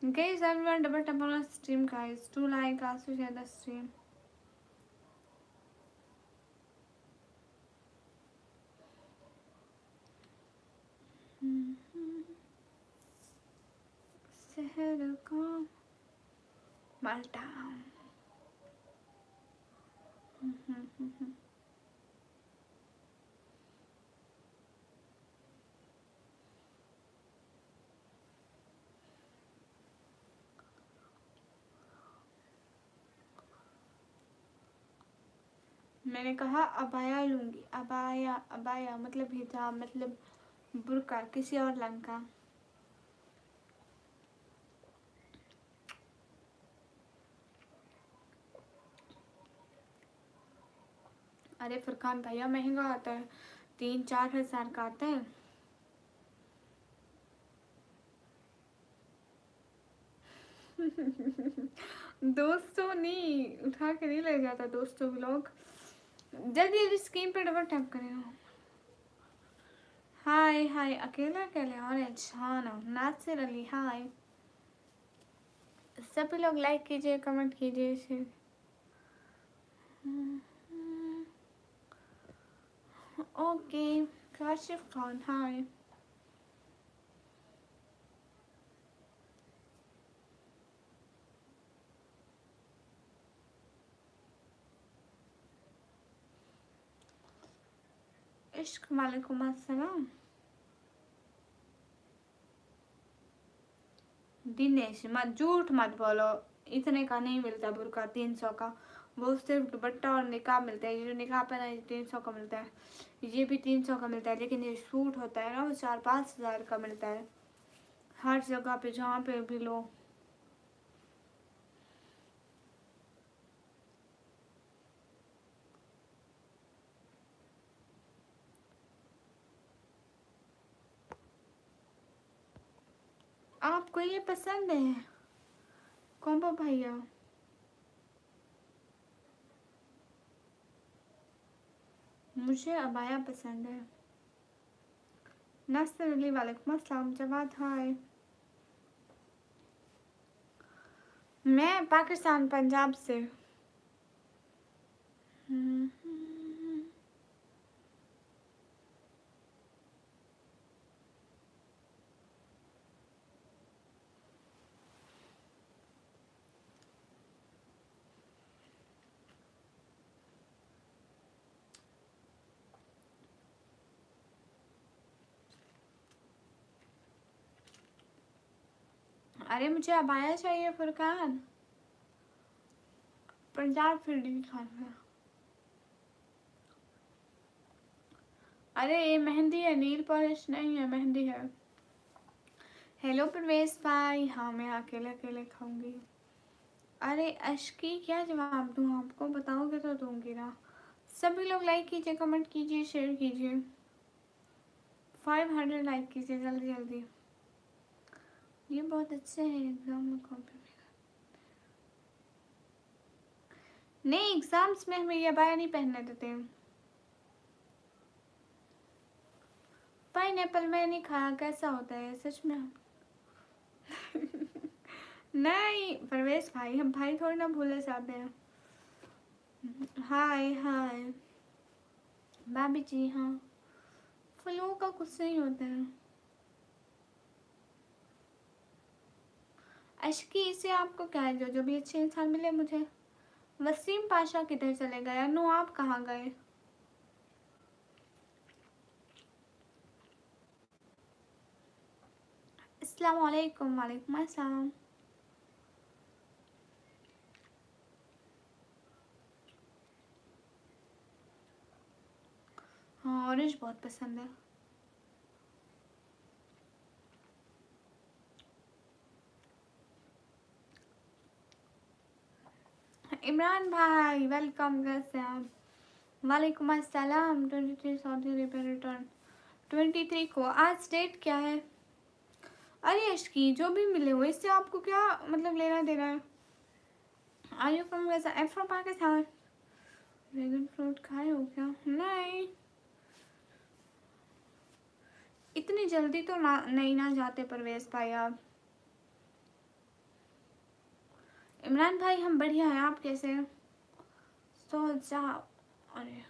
guys, everyone double tap on our stream guys. Do like, also share the stream. शहर का माल्टा। मैंने कहा अबाया लूंगी। अबाया अबाया मतलब हिजाब, मतलब बुर्का, किसी और रंग का। अरे फरकान भैया महंगा आता है, 3-4 हज़ार का आता है। दोस्तों नहीं, उठा के नहीं ले जाता दोस्तों व्लॉग। जल्दी जल्दी स्क्रीन पे डबल टैप करें। हाय हाय, अकेले अकेले ऑरेंज। हाँ ना, नासिर अली हाय। सभी लोग लाइक कीजिए, कमेंट कीजिए, शेयर। ओके, काशिफ खान हाय। इश्क वालेकुम अस्सलाम। दिनेश मत झूठ मत बोलो, इतने का नहीं मिलता बुर्का, 300 का। वो सिर्फ दुपट्टा और निकाब मिलता है। ये जो निकाब है ना, ये 300 का मिलता है। ये भी 300 का मिलता है, लेकिन ये सूट होता है ना, वो 4-5 हज़ार का मिलता है हर जगह पे, जहाँ पे भी लो। आपको ये पसंद है कॉम्बो भैया? मुझे अबाया पसंद है। नस्र अली वालेकुम अस्सलाम। जवाद हाय। मैं पाकिस्तान, पंजाब से। अरे मुझे अबाया चाहिए फुरकान, पंजाब फिर खाना। अरे ये मेहंदी है, नील पॉलिश नहीं है, मेहंदी है। हेलो प्रवेश भाई। हाँ, मैं अकेले अकेले खाऊंगी। अरे अशकी, क्या जवाब दूँ आपको? बताओगे तो दूंगी ना। सभी लोग लाइक कीजिए, कमेंट कीजिए, शेयर कीजिए। 500 लाइक कीजिए जल्दी जल्दी। ये बहुत अच्छे हैं, एग्जाम में कॉपी। नहीं, एग्जाम्स में हमें ये अबाया नहीं पहनने देते हैं। पाइनएप्पल मैं नहीं खाया, कैसा होता है सच में? नहीं परवेश भाई, हम भाई थोड़ी ना भूले जाते हैं। हाय हाय भाभी जी। हाँ, फलों का कुछ नहीं होता है। अशकी, इसे आपको क्या है? जो भी अच्छे इंसान मिले मुझे। वसीम पाशा किधर चले गए? अनु आप कहाँ गए? अस्सलाम वालेकुम। वालेकुम अस्सलाम। हाँ, ऑरेंज बहुत पसंद है। इमरान भाई वेलकम, कैसे हैं आप? वालेकुम अस्सलाम। 23 सऊदी अरेबिया रिटर्न 23 को। आज डेट क्या है? अरे अश्की, जो भी मिले हो इससे आपको क्या मतलब लेना देना है? Are you from Gaza? I from Pakistan. Dragon fruit खाए हो क्या? नहीं, इतनी जल्दी तो ना नहीं ना जाते परवेज भाई आप। इमरान भाई हम बढ़िया हैं, आप कैसे हैं? सो जाओ। अरे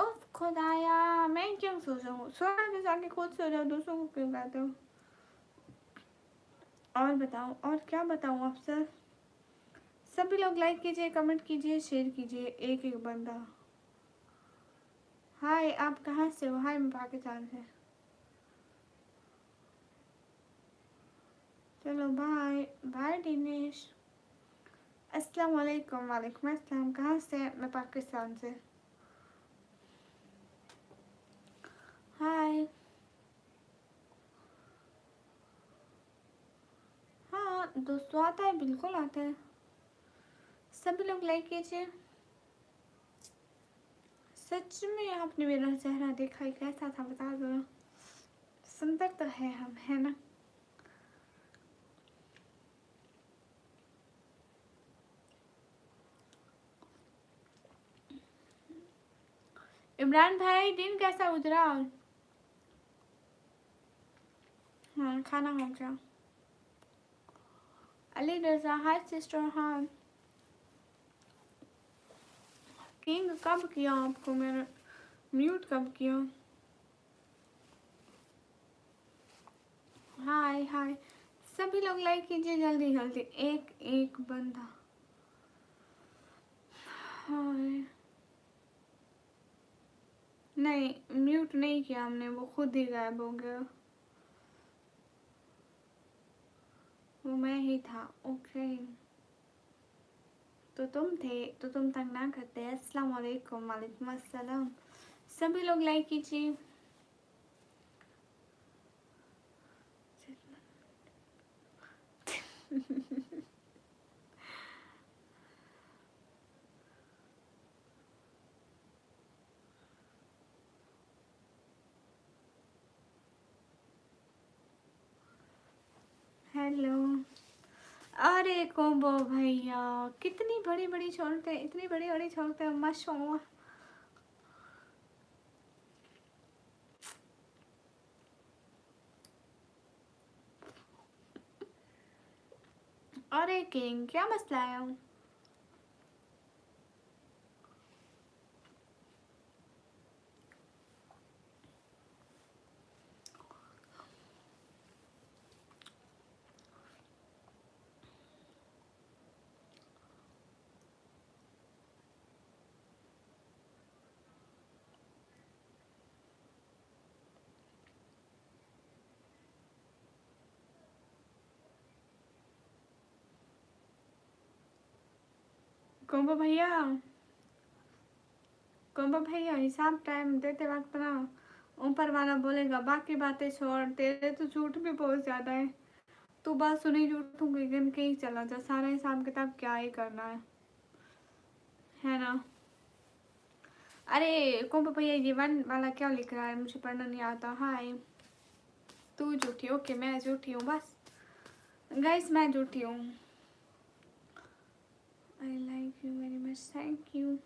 उफ खुदाया, मैं क्यों सो जाऊँ? सोना तो जाके खुद सो जाओ, दूसरों को क्यों कहते हो? और बताओ, और क्या बताऊँ आपसे? सभी लोग लाइक कीजिए, कमेंट कीजिए, शेयर कीजिए, एक एक बंदा। हाय, आप कहाँ से हो? हाय, मैं पाकिस्तान से। चलो बाय बाय दिनेश। अस्सलाम वालेकुम। वालेकुम अस्सलाम। कहाँ से? मैं पाकिस्तान से। हाय। हाँ, दोस्तों आता है, बिल्कुल आता है। सभी लोग लाइक कीजिए। सच में आपने मेरा चेहरा देखा है, कैसा था बता दो? सुंदर तो है हम, है ना? इमरान भाई दिन कैसा गुजरा? हाँ, खाना हो गया। अली रजा, हाय सिस्टर। हाँ, किंग कब किया आपको मैंने म्यूट? कब किया? हाय हाय, सभी लोग लाइक कीजिए जल्दी जल्दी, एक एक बंदा। हाय, नहीं म्यूट नहीं किया हमने, वो खुद ही गायब हो गया। वो मैं ही था। ओके, तो तुम थे तो तुम तंग ना करते। अस्सलाम वालेकुम। वालेकुम अस्सलाम। सभी लोग लाइक कीजिए। हेलो। अरे कोम्बो भैया, कितनी बड़ी बड़ी छोड़ते हैं, इतनी बड़ी बड़ी छोड़ते हैं, माशाल्लाह। अरे किंग, क्या मसला है? कोम्बो भैया, कोम्बो भैया, हिसाब टाइम देते वक्त ना ऊपर वाला बोलेगा बाकी बातें छोड़, तेरे तो झूठ भी बहुत ज्यादा है। तू बात सुनी झूठ गिन के ही चला जा, सारा हिसाब किताब क्या ही करना है ना? अरे कोम्बो भैया, ये वन वाला क्या लिख रहा है? मुझे पढ़ना नहीं आता। हाय, तू झूठी? ओके, मैं झूठी हूँ बस। गाइस मैं झूठी हूँ। I like you very much, thank you.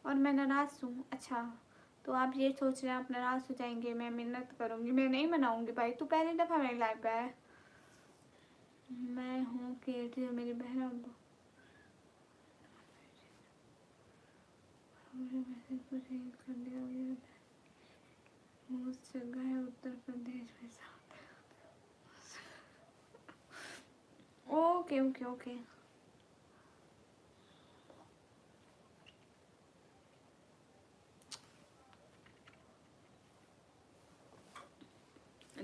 और मैं नाराज़ हूँ? अच्छा, तो आप ये सोच रहे हैं आप नाराज़ हो जाएंगे, मैं मिन्नत करूँगी? मैं नहीं मनाऊँगी भाई, तू पहली दफ़ा मेरी लाइफ पे है। मैं हूँ कि मेरी बहन मैसेज को चेंज कर दिया गया। उस जगह है उत्तर प्रदेश में। Okay okay okay.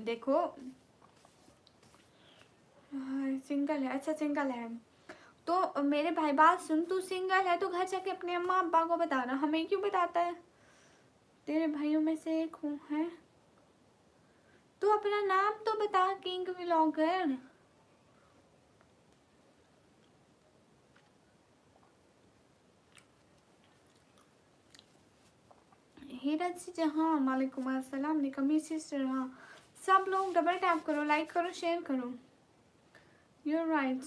देखो, सिंगल है? अच्छा सिंगल है तो मेरे भाई बात सुन, तू सिंगल है तो घर जाके अपने अम्मा अब्बा को बताना, हमें क्यों बताता है? तेरे भाइयों में से एक हूँ है। तू अपना नाम तो बता किंग व्लॉगर। हीरज से जहाँ वालेकुम अस्सलाम निकमी सिस्टर। हाँ सब लोग डबल टैप करो, लाइक करो, शेयर करो। You right.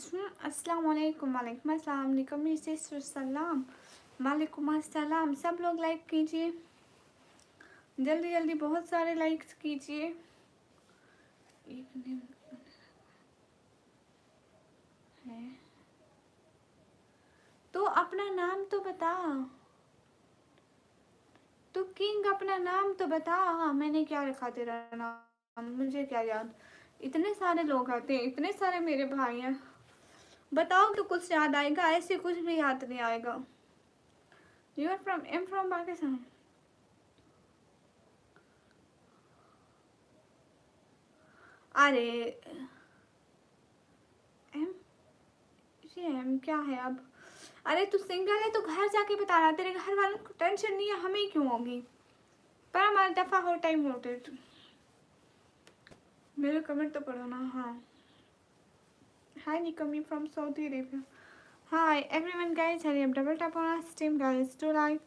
अस्सलाम वालेकुम वालेकुम अस्सलाम निकमी सिस्टर सलाम वालेकुम अस्सलाम। सब लोग लाइक कीजिए जल्दी जल्दी, बहुत सारे लाइक्स कीजिए। एक दिन है तो अपना नाम तो बता। तो किंग अपना नाम तो बता। हाँ मैंने क्या रखा तेरा नाम, मुझे क्या याद। इतने सारे लोग आते हैं, इतने सारे मेरे भाई हैं, बताओ तो कुछ याद आएगा, ऐसे कुछ भी याद नहीं आएगा। You are from, am from Pakistan. अरे एम, ये एम क्या है अब। अरे तू सिंगल है तो घर जाके बताना, तेरे घर वालों को टेंशन नहीं है, हमें क्यों होगी। पर हमारा दफा हो टाइम होते मेरे कमेंट तो पढ़ो ना। हाँ hi Nikmi from Saudi Arabia. Hi everyone guys, hurry up, double tap on our stream guys to like,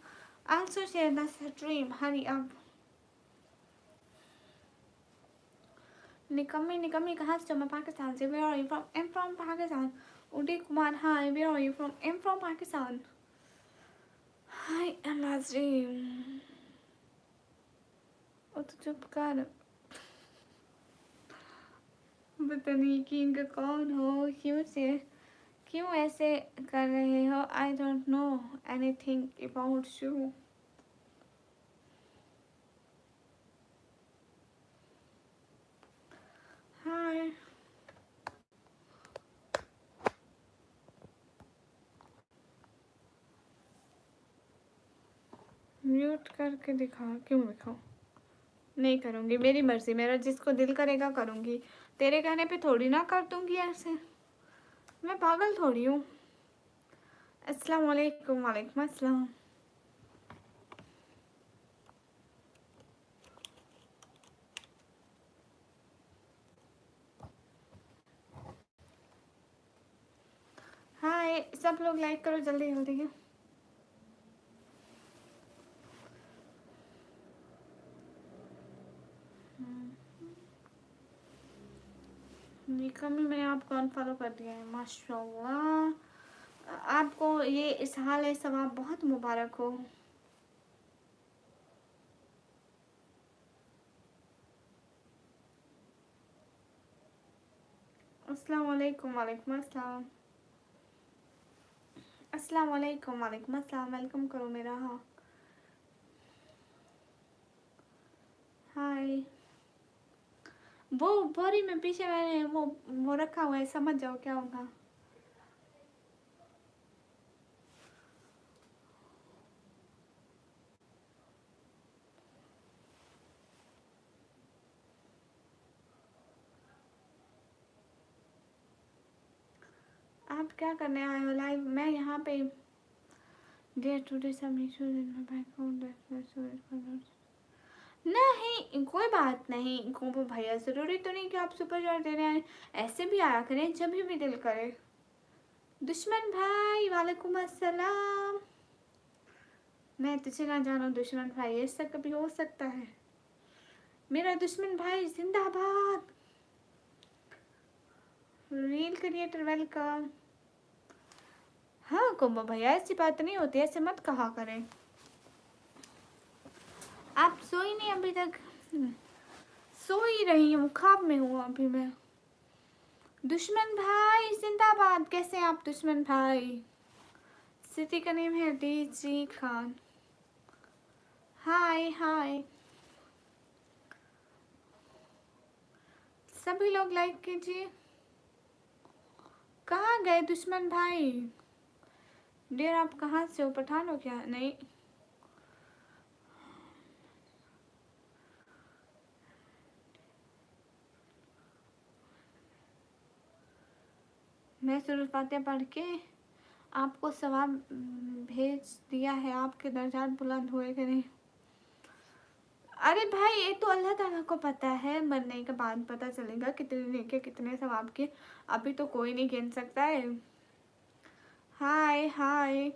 also share the stream, hurry up. Nikami कहाँ से? मैं पाकिस्तान से। Where are you from? I'm from Pakistan. Uday Kumar, hi, where are you from? I'm from Pakistan. Hi Nazrim। ओ तो चुप कर, पता नहीं king कौन हो, क्यों ऐसे कर रहे हो। I don't know anything about you। Hi। Mute करके दिखा, क्यों दिखाऊं। नहीं करूँगी, मेरी मर्जी, मेरा जिसको दिल करेगा करूँगी। तेरे कहने पे थोड़ी ना कर दूँगी ऐसे, मैं पागल थोड़ी हूँ। अस्सलाम वालेकुम वालेकुम अस्सलाम। हाय सब लोग लाइक करो जल्दी जल्दी। निकमी मैंने आपको अनफॉलो कर दिया है, माशाल्लाह। आपको ये इस हाल है सवाब बहुत मुबारक हो। अस्सलाम वालेकुम वालेकुम अस्सलाम। अस्सलाम वालेकुम वालेकुम अस्सलाम, वेलकम करो मेरा। हाँ हाय। वो बोरी में पीछे मैंने वो रखा हुआ है, समझ जाओ क्या होगा। आप क्या करने आए हो लाइव? मैं यहाँ पे डे टू डे सब इश्यूज इन माय बैकग्राउंड। नहीं कोई बात नहीं को भैया, ज़रूरी तो नहीं कि आप सुपर चार्ज दे रहे हैं, ऐसे भी आया करें जब भी दिल करे। दुश्मन भाई वालेकुम अस्सलाम। मैं तुझे ना जानूं दुश्मन भाई, ऐसा कभी हो सकता है? मेरा दुश्मन भाई जिंदाबाद। Reel creator welcome. हाँ कुंभ भैया ऐसी बात नहीं होती, ऐसे मत कहा करें। आप सोई नहीं अभी तक? सो ही रही हूँ, ख्वाब में हूँ अभी मैं। दुश्मन भाई जिंदाबाद। कैसे आप दुश्मन भाई? सिटी का नेम है डीजी खान। हाय हाय सभी लोग लाइक कीजिए। कहाँ गए दुश्मन भाई? डियर आप कहाँ से हो, पठान हो क्या? नहीं मैं सूरज फातिहा पढ़ के आपको सवाब भेज दिया है, आपके दर्जात बुलंद हुए कि नहीं? अरे भाई ये तो अल्लाह ताला को पता है, मरने के बाद पता चलेगा कितने नेके कितने सवाब के, अभी तो कोई नहीं गिन सकता है। हाय हाय।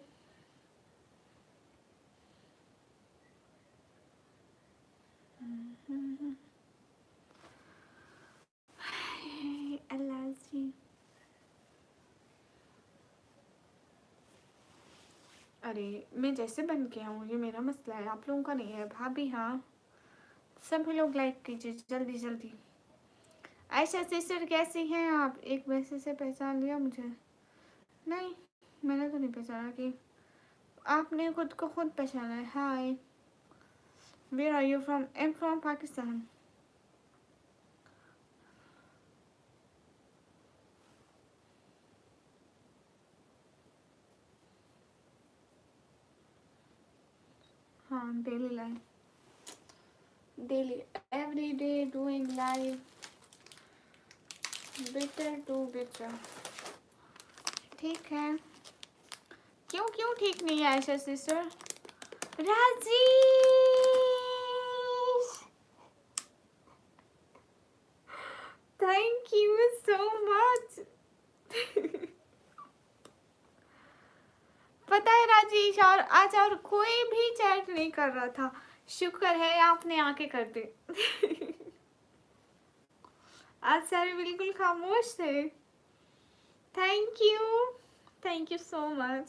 अल्लाह जी। अरे मैं जैसे बन के आऊँ, ये मेरा मसला है, आप लोगों का नहीं है भाभी। हाँ सभी लोग लाइक कीजिए जल्दी जल्दी। आयशा सिस्टर कैसी हैं आप? एक मैसेज से पहचान लिया मुझे? नहीं मैंने तो नहीं पहचाना कि आपने खुद को खुद पहचाना है। Hi where are you from? I am from Pakistan. हाँ daily life, daily every day doing life better to better. ठीक है। क्यों क्यों ठीक नहीं है Ayesha sister? Rajesh thank you so much. पता है राजेश, और आज और कोई भी चैट नहीं कर रहा था, शुक्र है आपने आके कर दी। आज सारे बिल्कुल खामोश थे। Thank you so much.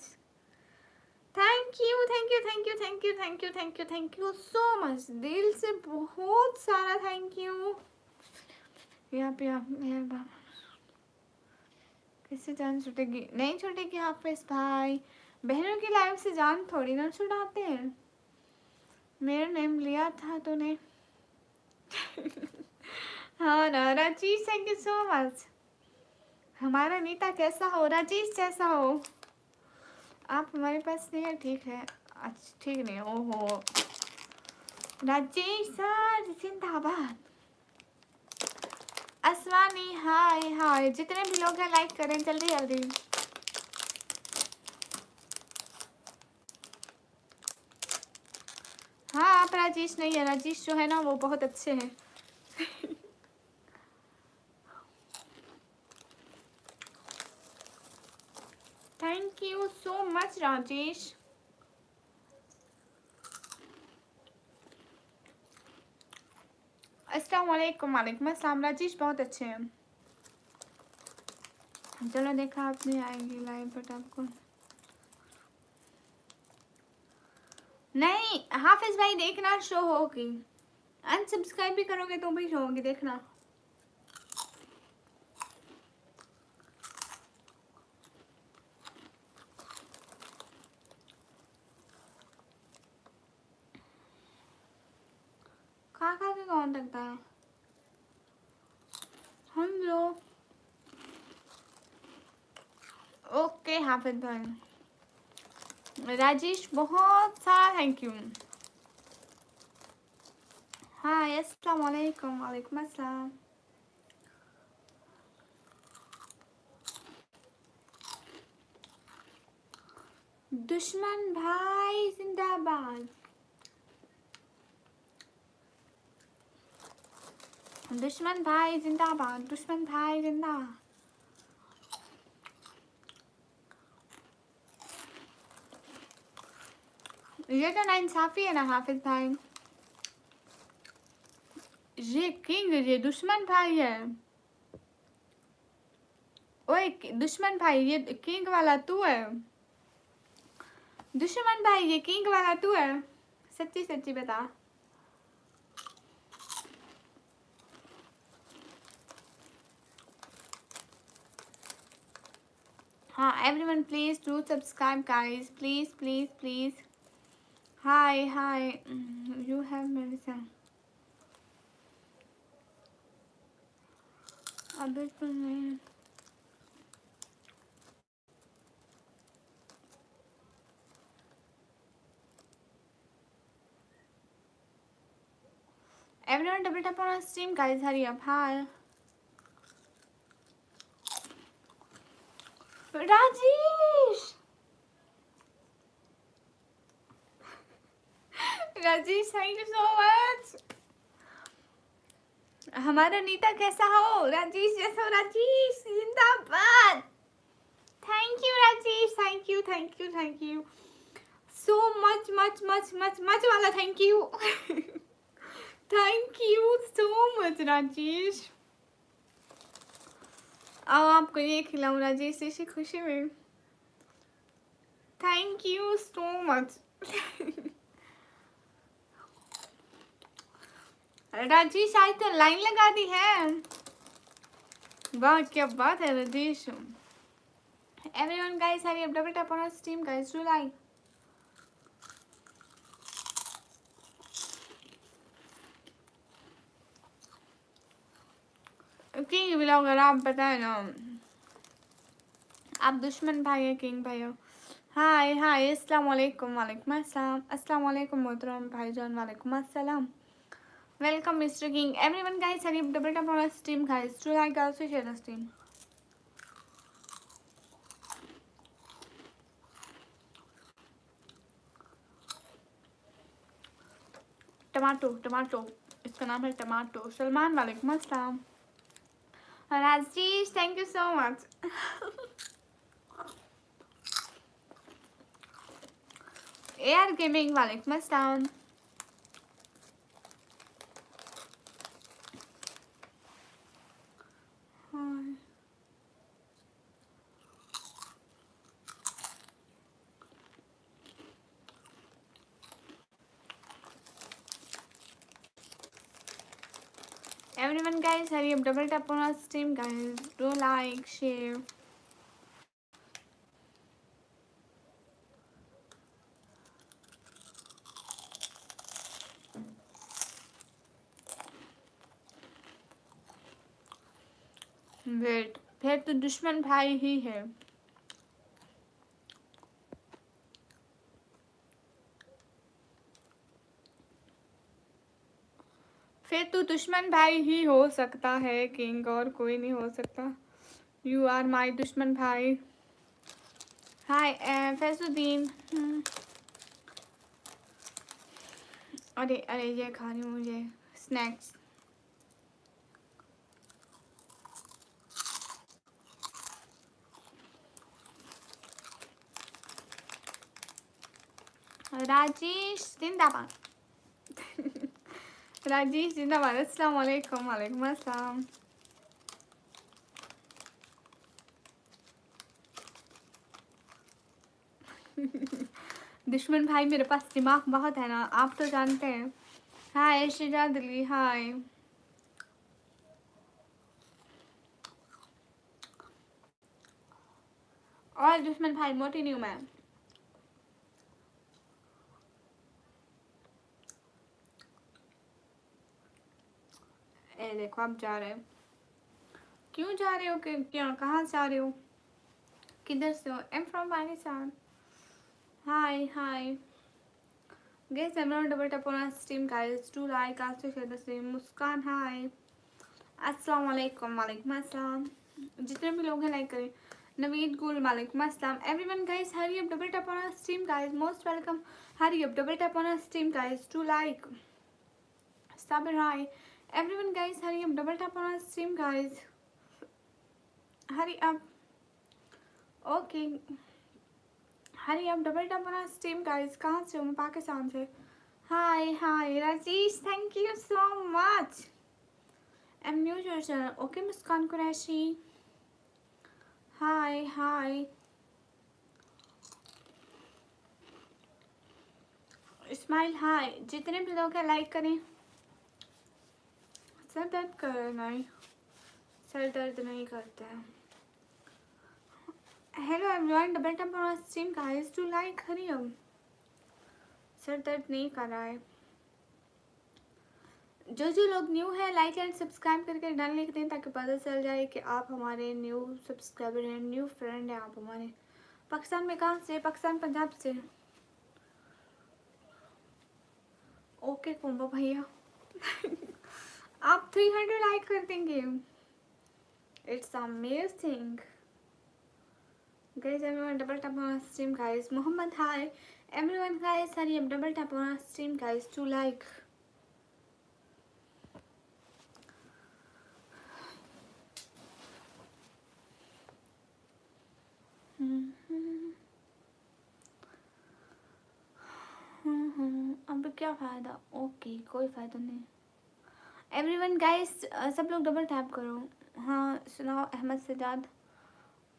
Thank you thank you thank you thank you thank you thank you thank you so much, दिल से बहुत सारा थैंक यू। यहाँ पे आप कैसे जान छूटेगी? नहीं छूटेगी हाफिज भाई, बहनों की लाइफ से जान थोड़ी ना छुड़ाते हैं। मेरा नेम लिया था तूने। हाँ ना Rajesh, thank you so much. हमारा नीता कैसा हो? राजेश जैसा हो। आप हमारे पास नहीं है, ठीक है। अच्छा ठीक नहीं, ओहो राजेश सर जिंदाबाद। असवानी हाय हाय, जितने भी लोग हैं लाइक करें जल्दी जल्दी। हाँ आप राजेश नहीं है, राजेश जो है ना वो बहुत अच्छे हैं। Thank you so much Rajesh. अस्सलाम वालेकुम। वालेकुम अस्सलाम। राजेश बहुत अच्छे हैं। चलो देखा आपने आएंगी लाइव, बट आपको नहीं। हाफिज भाई देखना शो होगी, अनसब्सक्राइब भी करोगे तो भी शो होगी, देखना। खा खा के कौन थकता है? हम लोग ओके हाफिज भाई। राजेश बहुत सारा थैंक यू। हाँ अस्सलाम वालेकुम। वालेकुम अस्सलाम। दुश्मन भाई जिंदाबाद। दुश्मन भाई जिंदाबाद। दुश्मन भाई जिंदाबाद। ये तो नाइंसाफी है ना हाफिज भाई। ये किंग, ये दुश्मन भाई है। ओए दुश्मन भाई, ये किंग वाला तू है। दुश्मन भाई ये किंग वाला तू है, सच्ची सच्ची बता। हाँ everyone please do subscribe guys, please please please. Hi hi you have medicine. अब बिल्कुल नहीं। Everyone double tap on our stream guys, hurry up. Hi Rajesh. Rajesh, thank you so much. हमारा नीता कैसा हो? राजेश जैसा हो। राजेश जिंदाबाद। Thank you Rajesh, thank you thank you thank you so much much much much much वाला thank you. Thank you so much Rajesh. आओ आपको ये खिलाऊं राजेश इसी खुशी में। Thank you so much. Rajesh आज तो लाइन लगा दी है। वाह क्या बात है Rajesh. Everyone guys, hurry up double tap on our stream guys, do like. King blogger आप बताए ना, आप दुश्मन भाई है किंग भाई हो। हाय हाय अस्सलाम वालेकुम। वालेकुम अस्सलाम। अस्सलाम वालेकुम मोहतरम भाईजान। वालेकुम अस्सलाम। Welcome mister king. Everyone guys, hurry up double tap on our stream guys, do like, also share the stream. Tomato tomato, इसका नाम है टमाटो। सलमान वालेकुम अस्सलाम। Rajesh thank you so much. AR gaming वालेकुम अस्सलाम। Everyone guys, hurry up, double tap on our stream guys, do like, share. Wait, फिर तो दुश्मन भाई ही है। फिर तो दुश्मन भाई ही हो सकता है किंग, और कोई नहीं हो सकता। यू आर माई दुश्मन भाई। हाय फैजुद्दीन। अरे अरे ये खा रही हूँ मुझे स्नैक्स। राजेश जिंदाबाद। राजेश जिंदाबाद। अस्सलाम वालेकुम। वालेकुम अस्सलाम। दुश्मन भाई मेरे पास दिमाग बहुत है ना, आप तो जानते हैं। हाय शिजाद अली, हाय। और दुश्मन भाई मोटी नहीं हूँ मैं। ए देखो आप जा रहे हो, क्यों जा रहे हो? क्या कहाँ से आ रहे हो? किधर से हो? Am from Pakistan. Hi hi guys, I am not double tap on our stream guys, do like, also share the stream. Muskan hi. अस्सलाम वालेकुम। वालेकुम अस्सलाम। जितने भी लोग हैं लाइक करें। नवीद गुल वालेकुम अस्सलाम। Everyone guys, hurry up double tap on our stream guys, most welcome. Hurry up double tap on our stream guys, do like. Sabir hi. Everyone guys, hurry up, double tap on our stream guys, hurry up. Okay, hurry up, double tap on our stream guys. कहाँ से हो? मैं पाकिस्तान से। Hi hi Rajesh, thank you so much. I'm new to your channel. Okay Muskan Qureshi. Hi hi। Smile hi. जितने भी लोग हैं like करें। सर दर्द कर रहा है? नहीं, सर दर्द नहीं करते हैं। Hello everyone, double tap on our stream guys, to like, hurry up. सर दर्द नहीं कर रहा है। जो लोग न्यू है लाइक एंड सब्सक्राइब करके डन लिख दें ताकि पता चल जाए कि आप हमारे न्यू सब्सक्राइबर हैं, न्यू फ्रेंड हैं आप हमारे। पाकिस्तान में कहाँ से? पाकिस्तान पंजाब से। ओके कुंभा भैया। आप 300 लाइक कर देंगे। It's amazing guys. Everyone double tap on stream guys. Mohammed hi. Everyone guys, hurry up, double tap on our stream guys to like. अब क्या फ़ायदा? ओके कोई फ़ायदा नहीं। एवरीवन गाइस सब लोग डबल टैप करो। हाँ सुनाओ अहमद सजाद,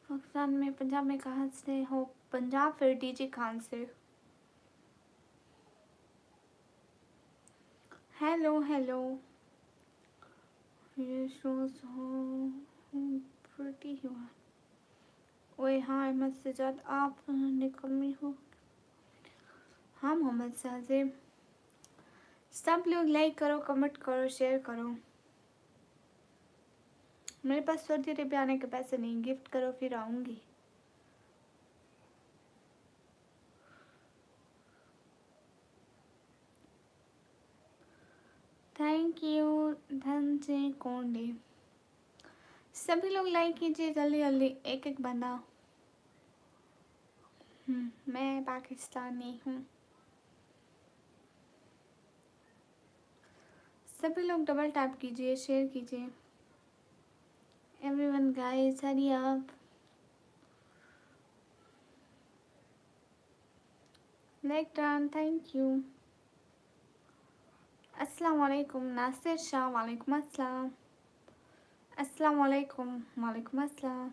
पाकिस्तान में पंजाब में कहाँ से हो? पंजाब फिर डीजे खान से। हेलो हेलो, ये शोज हो प्रिटी हुआ। ओए हाँ अहमद सजाद, आप निकम्मी हो। हाँ मोहम्मद साजिब, सब लोग लाइक करो, कमेंट करो, शेयर करो। मेरे पास सऊदी अरेबिया आने के पैसे नहीं, गिफ्ट करो फिर आऊँगी। Thank you Dhananjay Konde. सभी लोग लाइक कीजिए जल्दी जल्दी, एक एक बंदा। मैं पाकिस्तानी हूँ। सभी लोग डबल टैप कीजिए, शेयर कीजिए। Everyone guys hurry up. Like done, thank you. अस्सलाम वालेकुम नासिर शाह, वालेकुम अस्सलाम। अस्सलाम वालेकुम, वालेकुम अस्सलाम।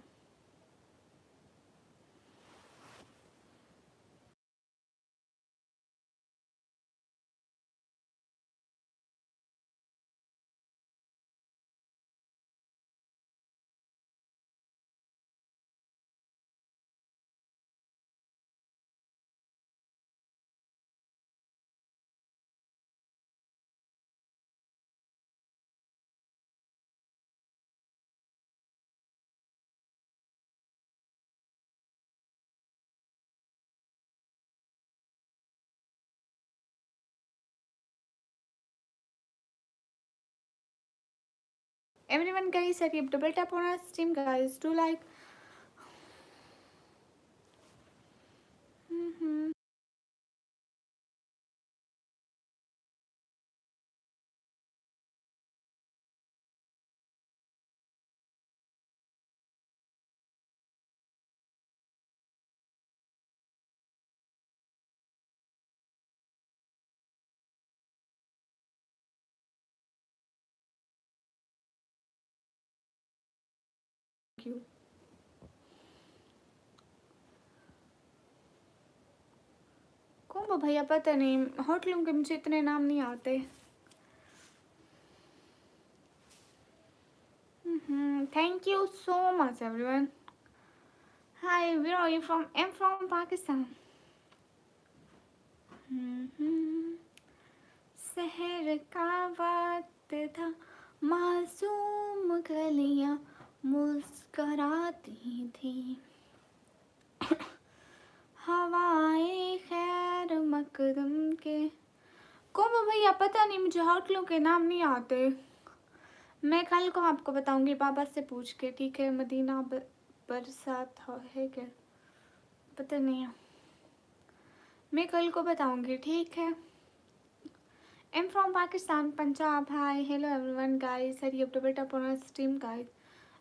Everyone guys hurry up, double tap on our stream guys, do like. Thank you. कौन भैया पता नहीं, होटलों के मुझे इतने नाम नहीं आते। Thank you so much everyone. Hi, where are you from? I'm from Pakistan. शहर का वक्त था, मासूम गलियां मुस्कराती थी, हवाएं खैर मकदम के। कौन भैया पता नहीं, मुझे होटलों के नाम नहीं आते। मैं कल को आपको बताऊंगी पापा से पूछ के, ठीक है? मदीना बरसात है क्या, पता नहीं है, मैं कल को बताऊंगी, ठीक है? I'm from Pakistan, Punjab. Hi, hello everyone, guys. Hurry up to bit up on our stream, guys.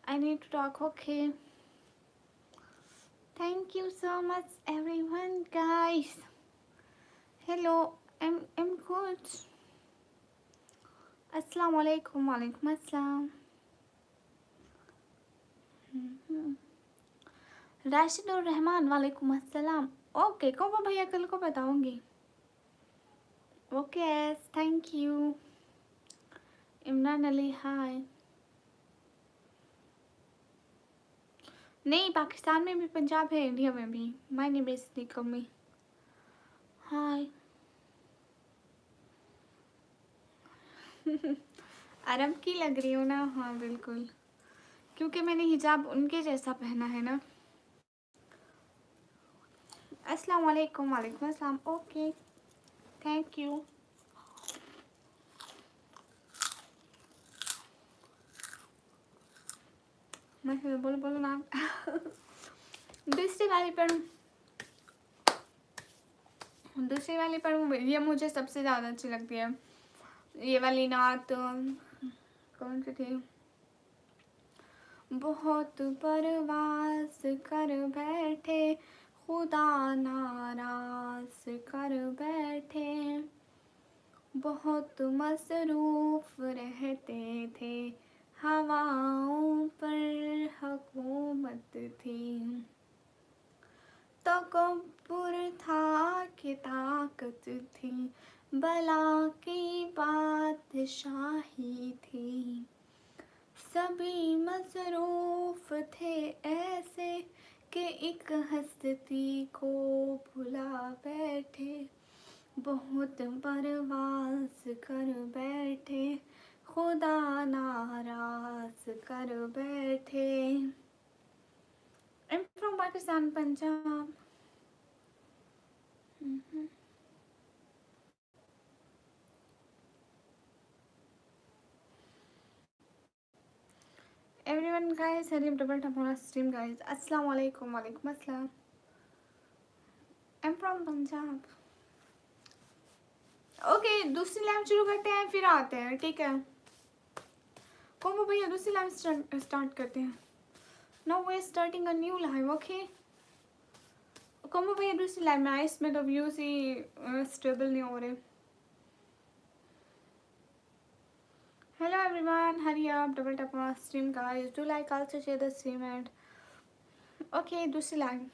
I need to talk. Okay. Thank you so much, everyone, guys. Hello, I'm good. Assalamu alaikum, walaikum assalam. Rashid और रहमान, वालेकुम अस्सलाम। Okay कोबा भैया कल को बताऊंगी। Okay thank you. Imran Ali hi. नहीं, पाकिस्तान में भी पंजाब है, इंडिया में भी। My name is Nikmi. Hi. अरब की लग रही हूँ ना? हाँ बिल्कुल, क्योंकि मैंने हिजाब उनके जैसा पहना है ना। अस्सलाम वालेकुम, वालेकुम अस्सलाम। Okay thank you. मैं बोलो बोलो नाम। दूसरी वाली पढ़ूँ? दूसरी वाली पढ़ूँ, ये मुझे सबसे ज़्यादा अच्छी लगती है। ये वाली नात कौन सी थी? बहुत परवास कर बैठे खुदा नाराज कर बैठे, बहुत मसरूफ रहते थे हवाओं पर हुकूमत थी। तकब्बुर था कि ताकत थी, बला की बादशाही थी। सभी मसरूफ थे ऐसे कि एक हस्ती को भुला बैठे, बहुत परवास कर बैठे खुदा नाराज कर बैठे। I'm from Pakistan, Punjab. Everyone guys, Harim double tap on our stream guys. Assalamu alaikum, walaikum assalam. I'm from Punjab. Okay दूसरी लाइव शुरू करते हैं फिर आते हैं, ठीक है? कोमो भैया दूसरी लाइव स्टार्ट करते हैं। No way starting a new live, okay? कोमो भैया दूसरी लाइव में आए, इसमें तो व्यूज ही स्टेबल नहीं हो रहे। Hello everyone, hurry up, double tap on our stream guys. Do like, also share the stream and okay दूसरी लाइव